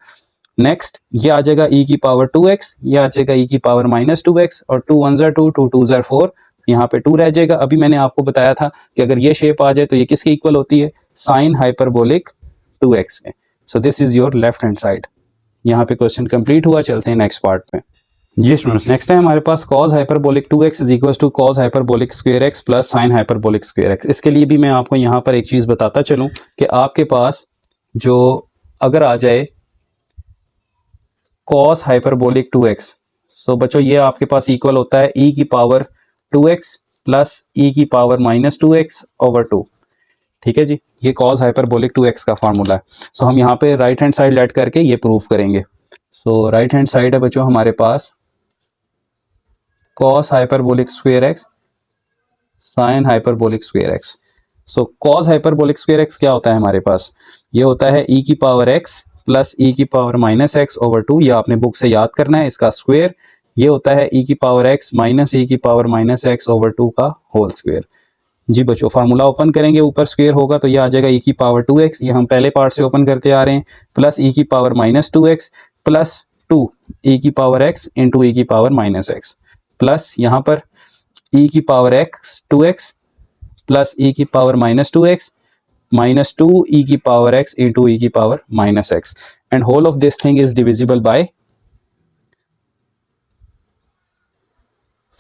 नेक्स्ट ये आ जाएगा e की पावर 2x, ये आ जाएगा e की पावर माइनस 2x, और 2 1 2 2 2 4, यहाँ पे 2 रह जाएगा। अभी मैंने आपको बताया था कि अगर ये शेप आ जाए तो ये किसके इक्वल होती है, साइन हाइपरबोलिक 2x में। सो this is your left hand side. यहाँ पे क्वेश्चन कंप्लीट हुआ, चलते हैं नेक्स्ट पार्ट पे। जी स्टूडेंट्स, नेक्स्ट है हमारे पास cos hyperbolic 2x is equal to cos hyperbolic square x plus sine hyperbolic square x। इसके लिए भी मैं आपको यहाँ पर एक चीज़ बताता चलूँ कि आपके पास जो अगर आ जाए cos हाइपरबोलिक 2x, सो बच्चों ये आपके पास इक्वल होता है e की पावर 2x प्लस e की पावर माइनस 2x ओवर 2। ठीक है जी, ये cos हाइपरबोलिक 2x का फार्मूला है। सो हम यहाँ पे राइट हैंड साइड लेट करके ये प्रूव करेंगे। सो राइट हैंड साइड है बच्चों हमारे पास cos hyperbolic square x sign hyperbolic square x। सो cos हाइपरबोलिक स्क्वायर x क्या होता है हमारे पास, ये होता है e की पावर x प्लस e की पावर माइनस एक्स ओवर 2। ये आपने बुक से याद करना है, इसका स्क्वायर ये होता है e की पावर x माइनस e की पावर माइनस एक्स ओवर 2 का होल स्क्वायर। जी बच्चों फार्मूला ओपन करेंगे, ऊपर स्क्वायर होगा तो ये आ जाएगा e की पावर 2x, ये हम पहले पार्ट से ओपन करते आ रहे हैं, प्लस e की power minus 2x plus 2 e की पावर x इंटू e की पावर माइनस एक्स, प्लस यहाँ पर e की power x 2x plus e की power minus 2x minus 2 e की पावर x इंटू e की power minus x, and whole of this thing is divisible by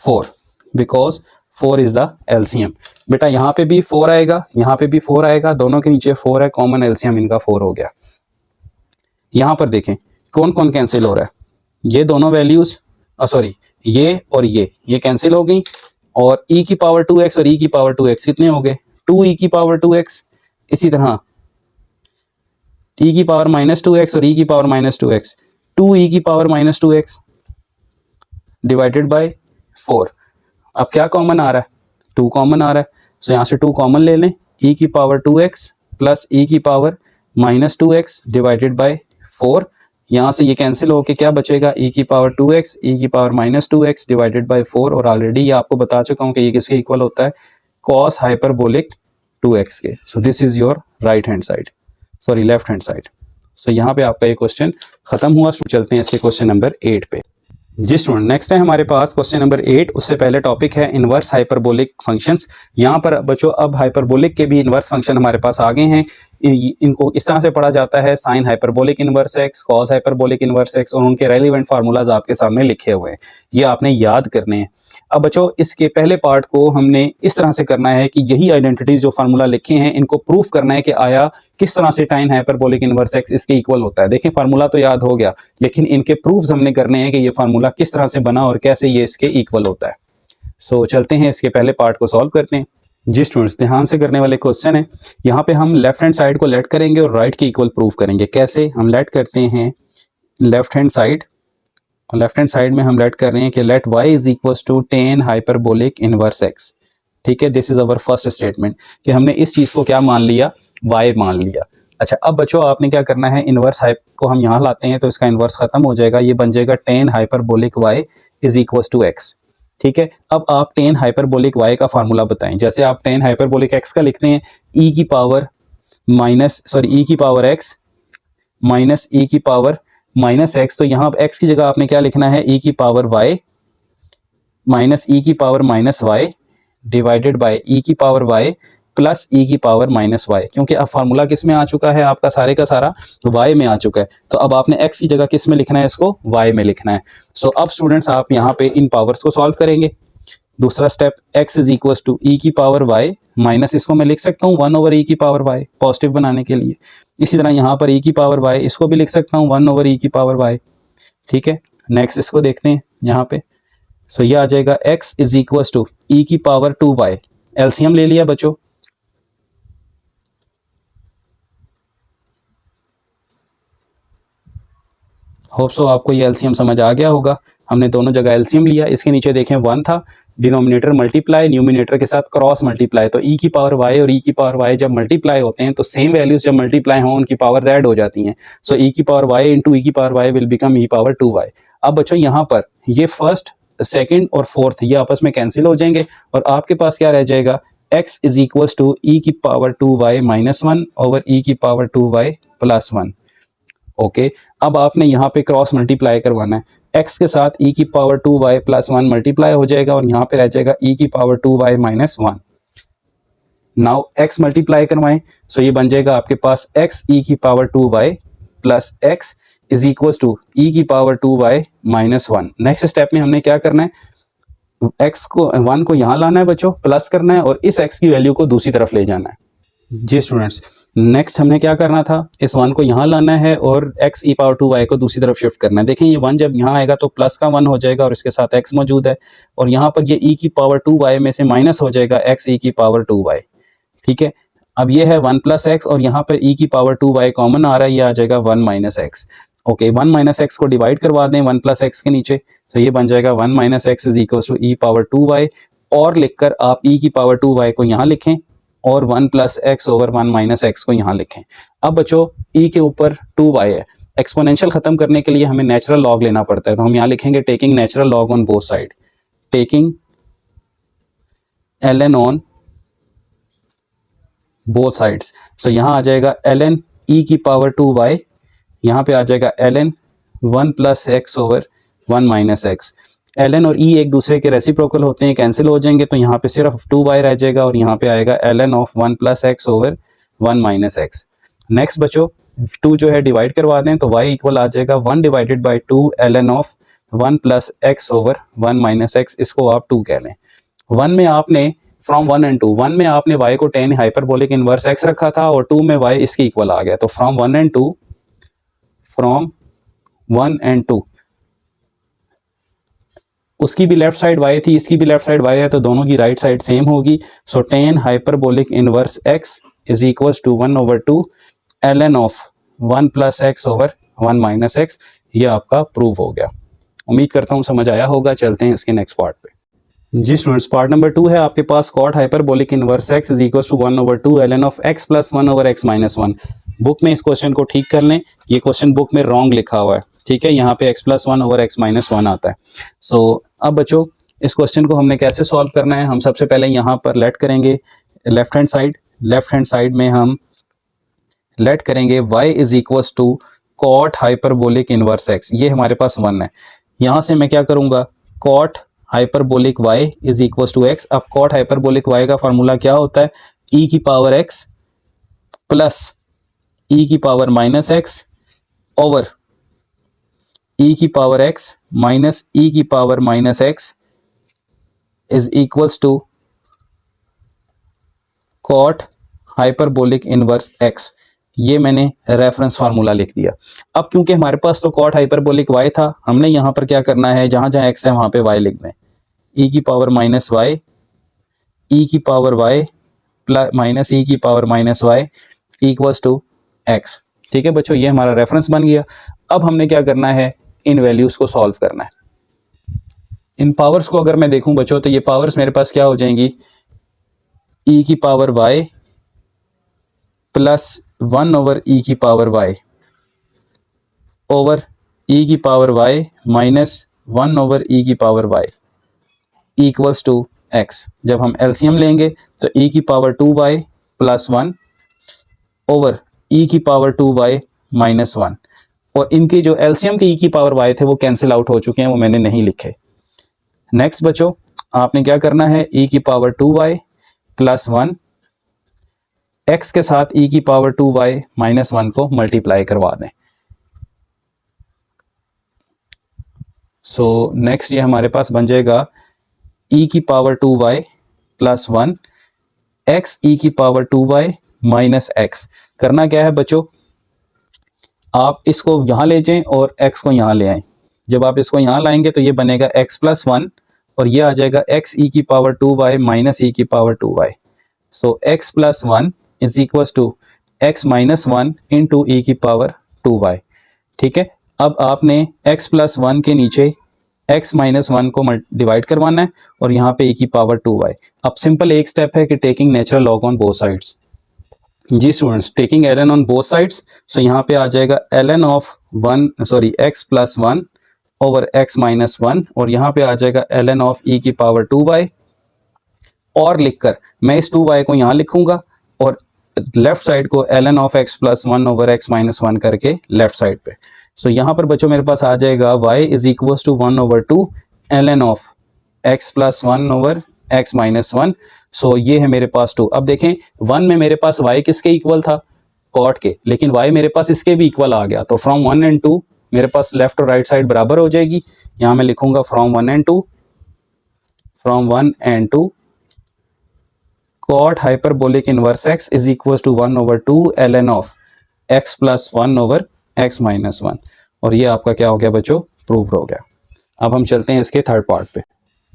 4 because 4 is the LCM. बेटा यहाँ पे भी 4 आएगा, यहाँ पे भी 4 आएगा, दोनों के नीचे 4 है, कॉमन एलसीएम इनका 4 हो गया। यहाँ पर देखें कौन कौन कैंसिल हो रहा है, ये दोनों वैल्यूज सॉरी ये और ये कैंसिल हो गई, और e की पावर 2x और e की पावर 2x कितने हो गए 2e की पावर 2x, इसी तरह e की पावर माइनस 2x और e की पावर माइनस 2x 2e की power minus 2x divided by 4। अब क्या कॉमन आ रहा है 2 कॉमन आ रहा है, सो यहाँ से 2 कॉमन ले लें, e की पावर 2x प्लस e की power minus 2x divided by 4। यहाँ से ये कैंसिल होके क्या बचेगा e की पावर 2x e की power minus 2x divided by 4, और ऑलरेडी ये आपको बता चुका हूँ कि ये किसके इक्वल होता है cos हाइपरबोलिक 2x के। So this is your right hand side, sorry left hand side. So यहाँ पे आपका ये क्वेश्चन खत्म हुआ। चलते हैं इसके क्वेश्चन नंबर 8 पे। जी स्टूडेंट, नेक्स्ट है हमारे पास क्वेश्चन नंबर 8। उससे पहले टॉपिक है इनवर्स हाइपरबोलिक फंक्शंस। यहाँ पर बच्चों अब हाइपरबोलिक के भी इनवर्स फंक्शन हमारे पास आ गए हैं। इनको इस तरह से पढ़ा जाता है sine hyperbolic inverse x, cos hyperbolic inverse x, और उनके रेलिवेंट फार्मूलाज आपके सामने लिखे हुए हैं, ये आपने याद करने हैं। अब बच्चों इसके पहले पार्ट को हमने इस तरह से करना है कि यही आइडेंटिटीज जो फार्मूला लिखे हैं इनको प्रूफ करना है कि आया किस तरह से tan हाइपरबोलिक इनवर्स x इसके इक्वल होता है। देखें फार्मूला तो याद हो गया, लेकिन इनके प्रूफ्स हमने करने हैं कि ये फार्मूला किस तरह से बना और कैसे ये इसके इक्वल होता है। सो चलते हैं इसके पहले पार्ट को सॉल्व करते हैं। जी स्टूडेंट्स, ध्यान से करने वाले क्वेश्चन है। यहाँ पे हम लेफ्ट हैंड साइड को लेट करेंगे और राइट के इक्वल प्रूफ करेंगे। कैसे? हम लेट करते हैं लेफ्ट हैंड साइड, और लेफ्ट हैंड साइड में हम लेट कर रहे हैं कि let y is equal to tan hyperbolic inverse x। ठीक है, this is our first statement कि हमने इस चीज को क्या मान लिया, y मान लिया। अच्छा, अब बच्चों आपने क्या करना है, इनवर्स हाइप को हम यहाँ लाते हैं तो इसका इनवर्स खत्म हो जाएगा, ये बन जाएगा tan hyperbolic y is equal to x। ठीक है, अब आप tan हाइपरबोलिक y का फार्मूला बताएं। जैसे आप tan हाइपरबोलिक x का लिखते हैं e की पावर x माइनस e की पावर माइनस x, तो यहाँ x की जगह आपने क्या लिखना है, e की पावर y माइनस e की power minus y divided by e की पावर y प्लस e की पावर माइनस y, क्योंकि अब फार्मूला किस में आ चुका है, आपका सारे का सारा y में आ चुका है। तो अब आपने x की जगह किस में लिखना है, इसको y में लिखना है। सो अब स्टूडेंट्स आप यहाँ पे इन पावर्स को सॉल्व करेंगे। दूसरा step, x is equal to e की पावर y माइनस, इसको मैं लिख सकता हूँ 1 ओवर e की पावर y पॉजिटिव बनाने के लिए। इसी तरह यहाँ पर e की पावर y, इसको भी लिख सकता हूँ 1 ओवर e की पावर y। ठीक है, नेक्स्ट इसको देखते हैं यहाँ पे। सो ये आ जाएगा x is equal to e की पावर 2y। एलसीएम ले लिया बच्चों। होप सो आपको ये एलसीएम समझ आ गया होगा। हमने दोनों जगह एलसीएम लिया। इसके नीचे देखें 1 था, डिनोमिनेटर मल्टीप्लाई, न्यूमिनेटर के साथ क्रॉस मल्टीप्लाई, तो e की पावर y और e की पावर y जब मल्टीप्लाई होते हैं तो सेम वैल्यूज जब मल्टीप्लाई हों उनकी पावर ऐड हो जाती हैं। सो e की पावर y इंटू e की power y will become e power 2y। अब बच्चों यहाँ पर ये फर्स्ट, सेकेंड और फोर्थ ये आपस में कैंसिल हो जाएंगे और आपके पास क्या रह जाएगा, x is equal to e की power 2y minus 1 over e की पावर 2y प्लस 1। ओके, अब आपने यहाँ पे क्रॉस मल्टीप्लाई करवाना है, x के साथ e की पावर 2y प्लस 1 मल्टीप्लाई हो जाएगा और यहाँ पे रह जाएगा e की power 2y minus 1। Now x multiply करवाएं, सो ये बन जाएगा आपके पास x e की power 2y plus x is equal to e की power 2y minus 1। Next step में हमने क्या करना है, x को 1 को यहाँ लाना है बच्चों, प्लस करना है और इस x की वैल्यू को दूसरी तरफ ले जाना है। जी स्टूडेंट्स, नेक्स्ट हमने क्या करना था, इस 1 को यहाँ लाना है और x e पावर 2y को दूसरी तरफ शिफ्ट करना है। देखें ये 1 जब यहाँ आएगा तो प्लस का 1 हो जाएगा और इसके साथ x मौजूद है, और यहाँ पर ये e की पावर 2y में से माइनस हो जाएगा x e की पावर 2y। ठीक है, अब ये है 1 प्लस एक्स और यहाँ पर e की पावर 2y कॉमन आ रहा है, ये आ जाएगा 1 minus x. Okay, 1 minus x को डिवाइड करवा दें 1 प्लस एक्स के नीचे, तो ये बन जाएगा 1 minus x is equal to e power 2y, और लिखकर आप e की पावर 2y को यहाँ लिखें और 1 plus x over 1 minus x को यहाँ लिखें। अब बच्चों e के ऊपर 2y है, एक्सपोनेंशियल खत्म करने के लिए हमें नेचुरल लॉग लेना पड़ता है, तो हम यहाँ लिखेंगे taking natural log on both side, taking ln on both sides. So यहाँ आ जाएगा ln e की पावर 2y, यहाँ पे आ जाएगा ln 1 plus x over 1 minus x. ln और e एक दूसरे के रेसिप्रोकल होते हैं, कैंसिल हो जाएंगे, तो यहाँ पे सिर्फ 2y रह जाएगा और यहाँ पे आएगा ln of 1 plus x over 1 minus x. Next बच्चों 2 जो है डिवाइड करवा दें तो y इक्वल आ जाएगा 1 divided by 2 ln of 1 plus x over 1 minus x, इसको आप 2 कह लें। 1 में आपने फ्रॉम 1 एंड 2, 1 में आपने y को tan हाइपरबोलिक इनवर्स x रखा था और 2 में y इसके इक्वल आ गया, तो फ्रॉम 1 एंड 2, फ्रॉम 1 एंड 2 उसकी भी लेफ्ट साइड y थी, इसकी भी लेफ्ट साइड y है, तो दोनों की राइट साइड सेम होगी। So tan hyperbolic inverse x is equal to 1 over 2 ln of 1 plus x over 1 minus x. ये आपका प्रूव हो गया। उम्मीद करता हूँ समझ आया होगा। चलते हैं इसके नेक्स्ट पार्ट पे। जी स्टूडेंट्स, पार्ट नंबर 2 है आपके पास, cot hyperbolic inverse x is equal to 1 over 2 ln of x plus 1 over x minus 1। Book में इस क्वेश्चन को ठीक कर लें, ये क्वेश्चन बुक में रॉन्ग लिखा हुआ है। ठीक है, यहाँ पे x plus 1 over x minus 1 आता है। सो अब बच्चों इस क्वेश्चन को हमने कैसे सॉल्व करना है, हम सबसे पहले यहाँ पर लेट करेंगे left hand side. Left hand side में हम लेट करेंगे y is equal to cot hyperbolic inverse x, ये हमारे पास 1 है। यहाँ से मैं क्या करूँगा, cot hyperbolic y is equal to x। अब कॉट हाइपरबोलिक y का फॉर्मूला क्या होता है, e की पावर x प्लस e की power minus x over e की पावर x माइनस e की power minus x is equals to cot hyperbolic inverse x. ये मैंने रेफरेंस फार्मूला लिख दिया। अब क्योंकि हमारे पास तो कॉट हाइपरबोलिक y था, हमने यहाँ पर क्या करना है, जहाँ जहाँ x है वहाँ पे y लिख दें। e की पावर माइनस वाई, e की power y plus minus e की power minus y equals to x। ठीक है बच्चों, ये हमारा रेफरेंस बन गया। अब हमने क्या करना है, इन वैल्यूज को सॉल्व करना है। इन पावर्स को अगर मैं देखूं बच्चों, तो ये पावर्स मेरे पास क्या हो जाएंगी, e की power y plus 1 over e की पावर y ओवर e की power y minus 1 over e की power y equals to x। जब हम एलसीएम लेंगे तो e की power 2y plus 1 over e की पावर 2y माइनस 1, और इनके जो एलसीएम के e की पावर y थे वो कैंसिल आउट हो चुके हैं, वो मैंने नहीं लिखे। नेक्स्ट बच्चों, आपने क्या करना है, e की पावर 2y प्लस 1 x के साथ e की पावर 2y माइनस 1 को मल्टीप्लाई करवा दें। सो नेक्स्ट ये हमारे पास बन जाएगा e की power 2y plus 1 x e की पावर 2y माइनस x। करना क्या है बच्चों, आप इसको यहाँ ले जाएं और x को यहाँ ले आएं। जब आप इसको यहाँ लाएंगे तो ये बनेगा x प्लस 1 और ये आ जाएगा x e की पावर 2y माइनस e की power 2y। So x plus 1 is equal to x minus 1 into e की पावर 2y। ठीक है, अब आपने x प्लस 1 के नीचे x माइनस 1 को डिवाइड करवाना है और यहाँ पे e की पावर 2y। अब सिंपल एक स्टेप है कि taking natural log on both sides. जी students, taking ln on both sides, so यहाँ पे आ जाएगा ln of x plus 1 over x minus 1 और यहाँ पे आ जाएगा ln ऑफ e की पावर 2y। और लिखकर मैं इस 2y को यहाँ लिखूंगा और लेफ्ट साइड को ln of x plus 1 over x minus 1 करके लेफ्ट साइड पे। सो यहाँ पर बच्चों मेरे पास आ जाएगा y is equal to 1 over 2 ln of x plus 1 over x minus 1। So ये है मेरे पास 2। अब देखें 1 में मेरे पास y किसके इक्वल था, कॉट के, लेकिन y मेरे पास इसके भी इक्वल आ गया। तो फ्रॉम 1 एंड 2 मेरे पास लेफ्ट और राइट साइड बराबर हो जाएगी। यहाँ मैं लिखूंगा from 1 and 2, from 1 and 2 cot hyperbolic inverse x is equals to 1 over 2 ln of x plus 1 over x minus 1। और ये आपका क्या हो गया बच्चों, प्रूव हो गया। अब हम चलते हैं इसके थर्ड पार्ट पे।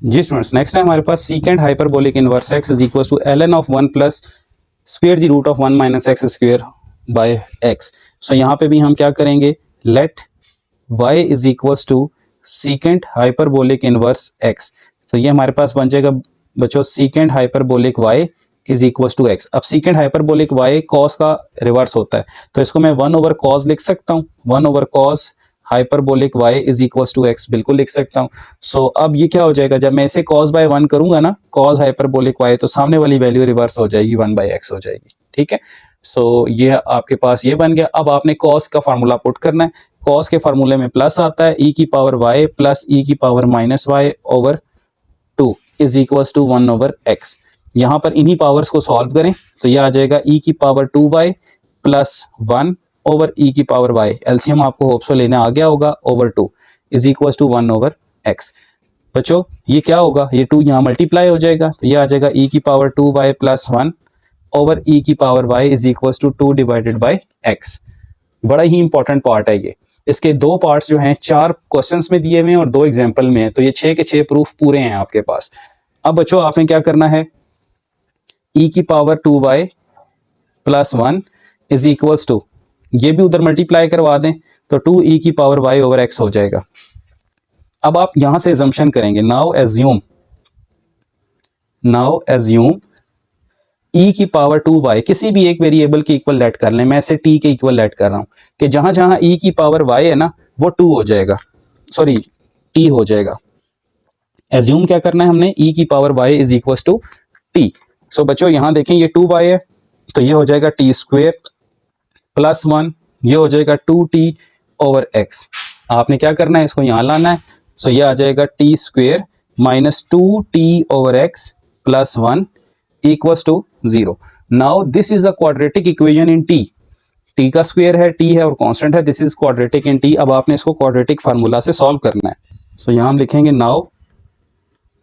जी स्टूडेंट्स, नेक्स्ट है हमारे पास secant hyperbolic inverse x is equals to ln of 1 plus square the root of 1 minus x square by x। So यहाँ पे भी हम क्या करेंगे, let y is equals to secant hyperbolic inverse x। सो ये हमारे पास बन जाएगा बच्चों secant hyperbolic y is equal to x. अब सीकेंट हाइपरबोलिक y कॉस का रिवर्स होता है, तो इसको मैं 1 ओवर कॉस लिख सकता हूँ। 1 over cos hyperbolic y is equal to x बिल्कुल लिख सकता हूँ। सो अब ये क्या हो जाएगा, जब मैं इसे कॉस बाय 1 करूंगा ना, कॉस हाइपरबोलिक y, तो सामने वाली वैल्यू रिवर्स हो जाएगी, 1 बाई एक्स हो जाएगी। ठीक है, सो ये आपके पास ये बन गया। अब आपने कॉस का फार्मूला पुट करना है। कॉस के फार्मूले में प्लस आता है, e की पावर y प्लस e की power minus y over 2 is equal to 1 over x. यहाँ पर इन्हीं पावर्स को सॉल्व करें तो ये आ जाएगा e की power 2y plus 1 over e की पावर y, एलसीएम आपको होप सो लेने आ गया होगा, over 2 is equal to 1 over x। बच्चों ये क्या होगा, ये 2 यहाँ मल्टीप्लाई हो जाएगा, तो ये आ जाएगा e की power 2y plus 1 over e की power y is equal to 2 divided by x। बड़ा ही इंपॉर्टेंट पार्ट है ये। इसके दो पार्ट्स जो हैं 4 क्वेश्चंस में दिए हुए हैं और 2 एग्जाम्पल में है, तो ये 6 के 6 प्रूफ पूरे हैं आपके पास। अब बच्चों आपने क्या करना है, e की power 2y plus 1 is equals to, ये भी उधर मल्टीप्लाई करवा दें तो 2e की पावर y ओवर x हो जाएगा। अब आप यहां से एजम्पशन करेंगे, नाउ एज्यूम e की पावर 2y किसी भी एक वेरिएबल के इक्वल लेट कर लें। मैं इसे t के इक्वल लेट कर रहा हूं कि जहां जहां e की पावर y है ना वो 2 हो जाएगा, सॉरी t हो जाएगा। एज्यूम क्या करना है हमने, e की power y is equal to t। So बच्चों यहाँ देखें ये 2y है तो ये हो जाएगा t स्क्वेयर प्लस 1, ये हो जाएगा 2t ओवर x। आपने क्या करना है, इसको यहाँ लाना है। सो ये आ जाएगा t square minus 2t over x plus 1 equals to 0। Now this is a quadratic equation in t का स्क्वेयर है, t है और कांस्टेंट है, this is quadratic in t। अब आपने इसको क्वाड्रेटिक फार्मूला से सॉल्व करना है। सो यहाँ हम लिखेंगे now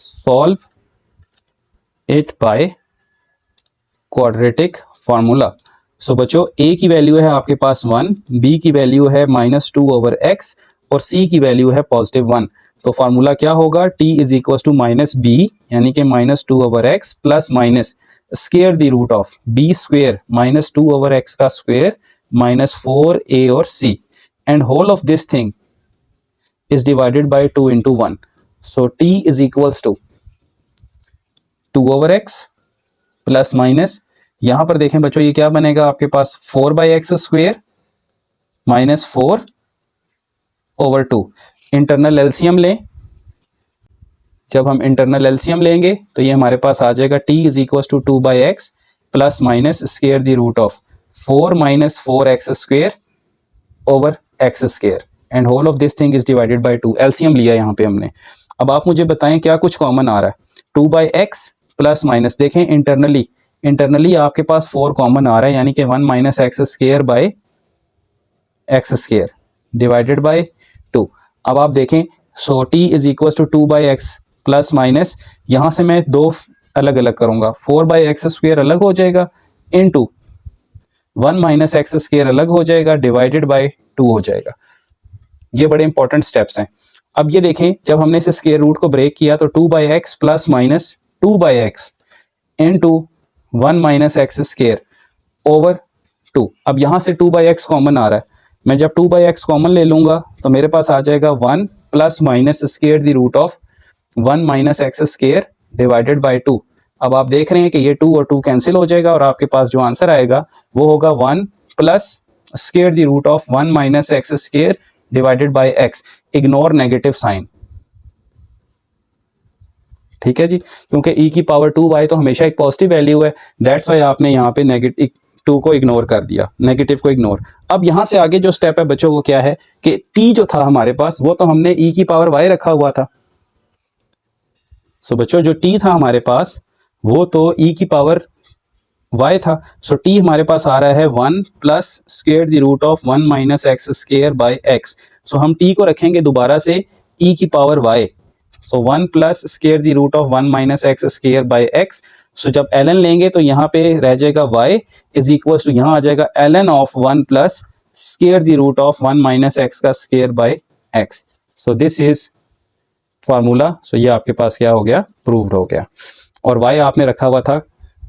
solve it by quadratic formula. So बच्चों ए की वैल्यू है आपके पास 1, बी की वैल्यू है -2/x और सी की वैल्यू है +1। तो फार्मूला क्या होगा, t is equal to -b यानी कि -2/x plus minus square the root of b square -2/x का स्क्वायर -4a और c and whole of this thing is divided by 2 into 1। So t is equals to 2/x plus minus, यहां पर देखें बच्चों ये क्या बनेगा आपके पास 4/x स्क्वायर -4/2। इंटरनल एलसीएम लें, जब हम इंटरनल एलसीएम लेंगे तो ये हमारे पास आ जाएगा t is equal to 2/x plus minus square the root of 4 - 4x square over x square and whole of this thing is divided by 2। LCM लिया यहाँ पे हमने। अब आप मुझे बताएं क्या कुछ कॉमन आ रहा है, 2/x प्लस माइनस, देखें इंटरनली आपके पास 4 कॉमन आ रहा है यानी कि 1 - x square by x square divided by 2। अब आप देखें so t is equal to 2/x plus minus, यहां से मैं दो अलग अलग करूंगा, 4/x स्क्वायर अलग हो जाएगा इनटू 1 - x स्क्वायर अलग हो जाएगा डिवाइडेड बाय 2 हो जाएगा। ये बड़े इंपॉर्टेंट स्टेप्स हैं। अब ये देखें जब हमने इसे स्क्वायर रूट को ब्रेक किया तो 2/x plus minus 2/x into 1 - x square over 2। अब यहां से 2/x कॉमन आ रहा है, मैं जब 2/x कॉमन ले लूंगा तो मेरे पास आ जाएगा 1 plus minus square the root of 1 - x square divided by 2। अब आप देख रहे हैं कि ये 2 और 2 कैंसिल हो जाएगा और आपके पास जो आंसर आएगा वो होगा 1 plus square the root of 1 - x square divided by x। Ignore negative sign, ठीक है जी, क्योंकि e की पावर 2y तो हमेशा एक पॉजिटिव वैल्यू है, दैट्स वाई आपने यहाँ पे नेगेटिव 2 को इग्नोर कर दिया, नेगेटिव को इग्नोर। अब यहाँ से आगे जो स्टेप है बच्चों वो क्या है कि t जो था हमारे पास वो तो हमने e की पावर y रखा हुआ था। सो बच्चों जो t था हमारे पास वो तो e की पावर y था। सो t हमारे पास आ रहा है 1 plus square the root of 1 - x square by x। So हम t को रखेंगे दोबारा से e की power y। So 1 plus square the root of 1 - x square by x। So जब ln लेंगे तो यहाँ पे रह जाएगा y इज इक्वल टू, यहाँ आ जाएगा ln of 1 plus square the root of 1 - x का square by x। So this is formula. So ये आपके पास क्या हो गया, प्रूव्ड हो गया। और y आपने रखा हुआ था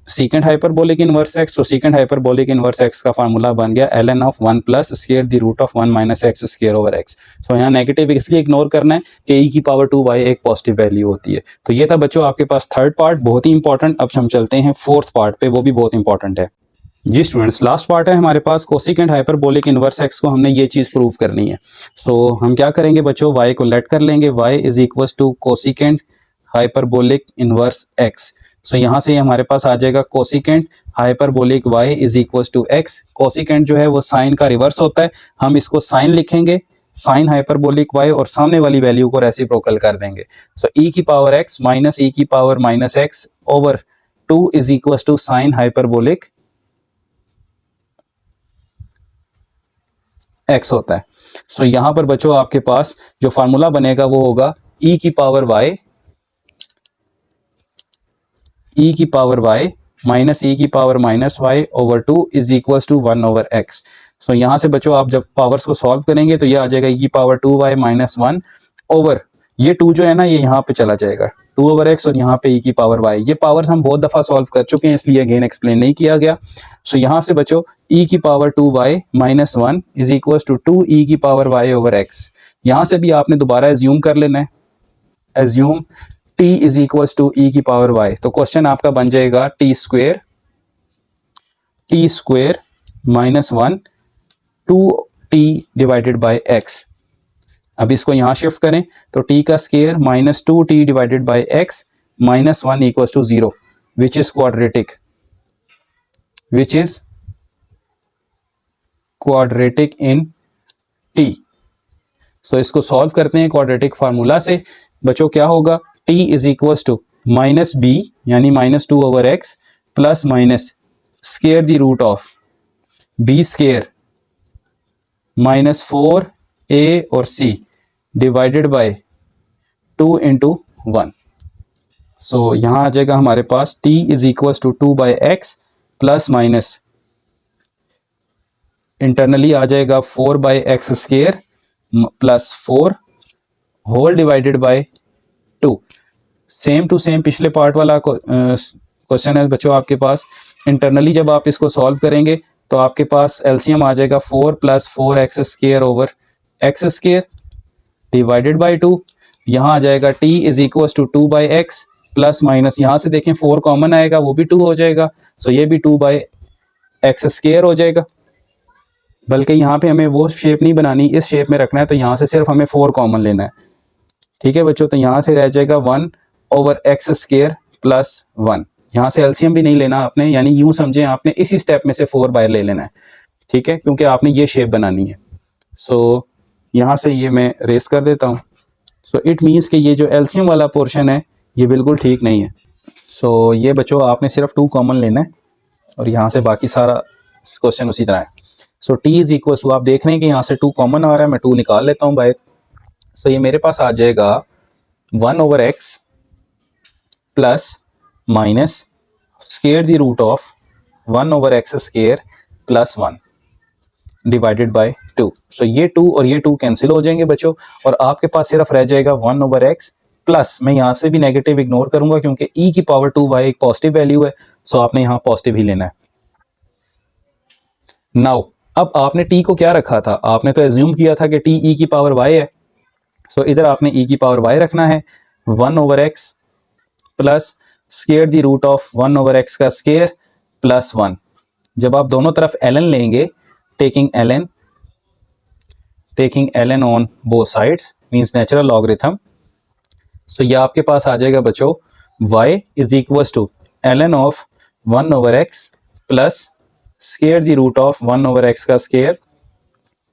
सीकेंट हाइपरबोलिक इनवर्स x, तो सीकेंट हाइपरबोलिक इनवर्स x का फार्मूला बन गया ln of 1 plus square the root of 1 - x square over x। So यहाँ नेगेटिव इसलिए इग्नोर करना है कि e की पावर 2y एक पॉजिटिव वैल्यू होती है। तो ये था बच्चों आपके पास थर्ड पार्ट, बहुत ही इंपॉर्टेंट। अब हम चलते हैं फोर्थ पार्ट पे, वो भी बहुत इंपॉर्टेंट है जी स्टूडेंट्स। लास्ट पार्ट है हमारे पास कोसिकेंट हाइपरबोलिक इनवर्स x को हमने ये चीज़ प्रूव करनी है। सो हम क्या करेंगे बच्चों, y को लेट कर लेंगे, y is equal to cosecant hyperbolic inverse x। So यहाँ से हमारे पास आ जाएगा cosecant hyperbolic y is equal to x। Cosecant जो है वो साइन का रिवर्स होता है, हम इसको साइन लिखेंगे, साइन हाइपरबोलिक y और सामने वाली वैल्यू को रेसिप्रोकल कर देंगे। सो e की पावर x माइनस e की power minus x over 2 is equal to sine hyperbolic x होता है। सो यहां पर बच्चों आपके पास जो फार्मूला बनेगा वो होगा e की पावर y माइनस e की power minus y over 2 is equal to 1 over x। So यहां से बच्चों आप जब पावर्स को सॉल्व करेंगे तो ये आ जाएगा e की पावर 2y माइनस 1 ओवर, ये 2 जो है ना ये यहाँ पे चला जाएगा 2 ओवर x और यहाँ पे e की पावर y। ये पावर्स हम बहुत दफ़ा सॉल्व कर चुके हैं इसलिए अगेन एक्सप्लेन नहीं किया गया। सो यहाँ से बच्चों e की power 2y minus 1 is equal to 2e की पावर y ओवर x। यहाँ से भी आपने दोबारा एज्यूम कर लेना है, assume t is equal to e की पावर y। तो क्वेश्चन आपका बन जाएगा t square minus 1 2t divided by x। अब इसको यहाँ शिफ्ट करें तो t का square minus 2t divided by x minus 1 equal to 0 which is quadratic in t। So इसको सॉल्व करते हैं क्वाड्रेटिक फार्मूला से। बच्चों क्या होगा, t is equal to minus b यानी minus 2 over x plus minus square the root of b square minus 4a और c divided by 2 into 1। So यहाँ आ जाएगा हमारे पास t is equal to 2/x plus minus internally आ जाएगा 4/x² plus 4 whole divided by 2। Same to same पिछले part वाला क्वेश्चन है बच्चों आपके पास। इंटरनली जब आप इसको सॉल्व करेंगे तो आपके पास एलसीएम आ जाएगा 4 + 4x² over x² divided by 2। यहाँ आ जाएगा t is equal to 2/x plus minus, यहाँ से देखें 4 कॉमन आएगा वो भी 2 हो जाएगा, सो ये भी 2/x² हो जाएगा। बल्कि यहाँ पे हमें वो शेप नहीं बनानी, इस शेप में रखना है, तो यहाँ से सिर्फ हमें 4 कॉमन लेना है। ठीक है बच्चों, तो यहाँ से रह जाएगा 1/x² प्लस 1। यहाँ से एलसीएम भी नहीं लेना आपने, यानी यूं समझें आपने इसी स्टेप में से 4 बाहर ले लेना है। ठीक है, क्योंकि आपने ये शेप बनानी है। सो यहाँ से ये मैं रेस कर देता हूँ। सो इट मीन्स कि ये जो एलसीएम वाला पोर्शन है ये बिल्कुल ठीक नहीं है। सो ये बच्चों आपने सिर्फ 2 कॉमन लेना है और यहाँ से बाकी सारा क्वेश्चन उसी तरह है। सो t इज इक्वल टू, आप देख रहे हैं कि यहाँ से 2 कॉमन आ रहा है, मैं 2 निकाल लेता हूँ बाहर। सो ये मेरे पास आ जाएगा 1/x plus minus square the root of 1/x² plus 1 divided by 2। So ये 2 और ये 2 कैंसिल हो जाएंगे बच्चों, और आपके पास सिर्फ रह जाएगा 1/x प्लस, मैं यहाँ से भी नेगेटिव इग्नोर करूंगा क्योंकि e की पावर 2y एक पॉजिटिव वैल्यू है, सो आपने यहाँ पॉजिटिव ही लेना है। नाउ अब आपने t को क्या रखा था, आपने तो एज्यूम किया था कि t e की पावर y है। सो इधर आपने e की पावर y रखना है, 1/x plus square the root of 1/x का स्क्वायर प्लस 1। जब आप दोनों तरफ ln लेंगे, taking ln on both sides means natural logarithm, so ये आपके पास आ जाएगा बच्चों y is equal to ln of 1/x plus square the root of 1/x का स्क्वायर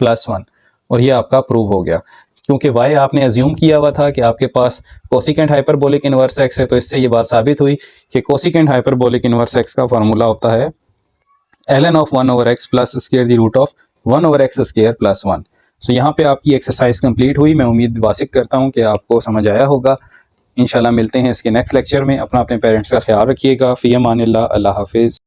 प्लस 1। और ये आपका प्रूव हो गया, क्योंकि y आपने एज्यूम किया हुआ था कि आपके पास कोसिकेंट हाइपरबोलिक इनवर्स x है, तो इससे ये बात साबित हुई कि कोसिकेंट हाइपरबोलिक इनवर्स x का फार्मूला होता है ln of 1/x plus square the root of 1/x² plus 1। So यहाँ पे आपकी एक्सरसाइज कंप्लीट हुई। मैं उम्मीद वासिक करता हूँ कि आपको समझ आया होगा। इंशाल्लाह मिलते हैं इसके नेक्स्ट लेक्चर में। अपने पेरेंट्स का ख्याल रखिएगा। फ़ी अमानिल्लाह, अल्लाह हाफिज़।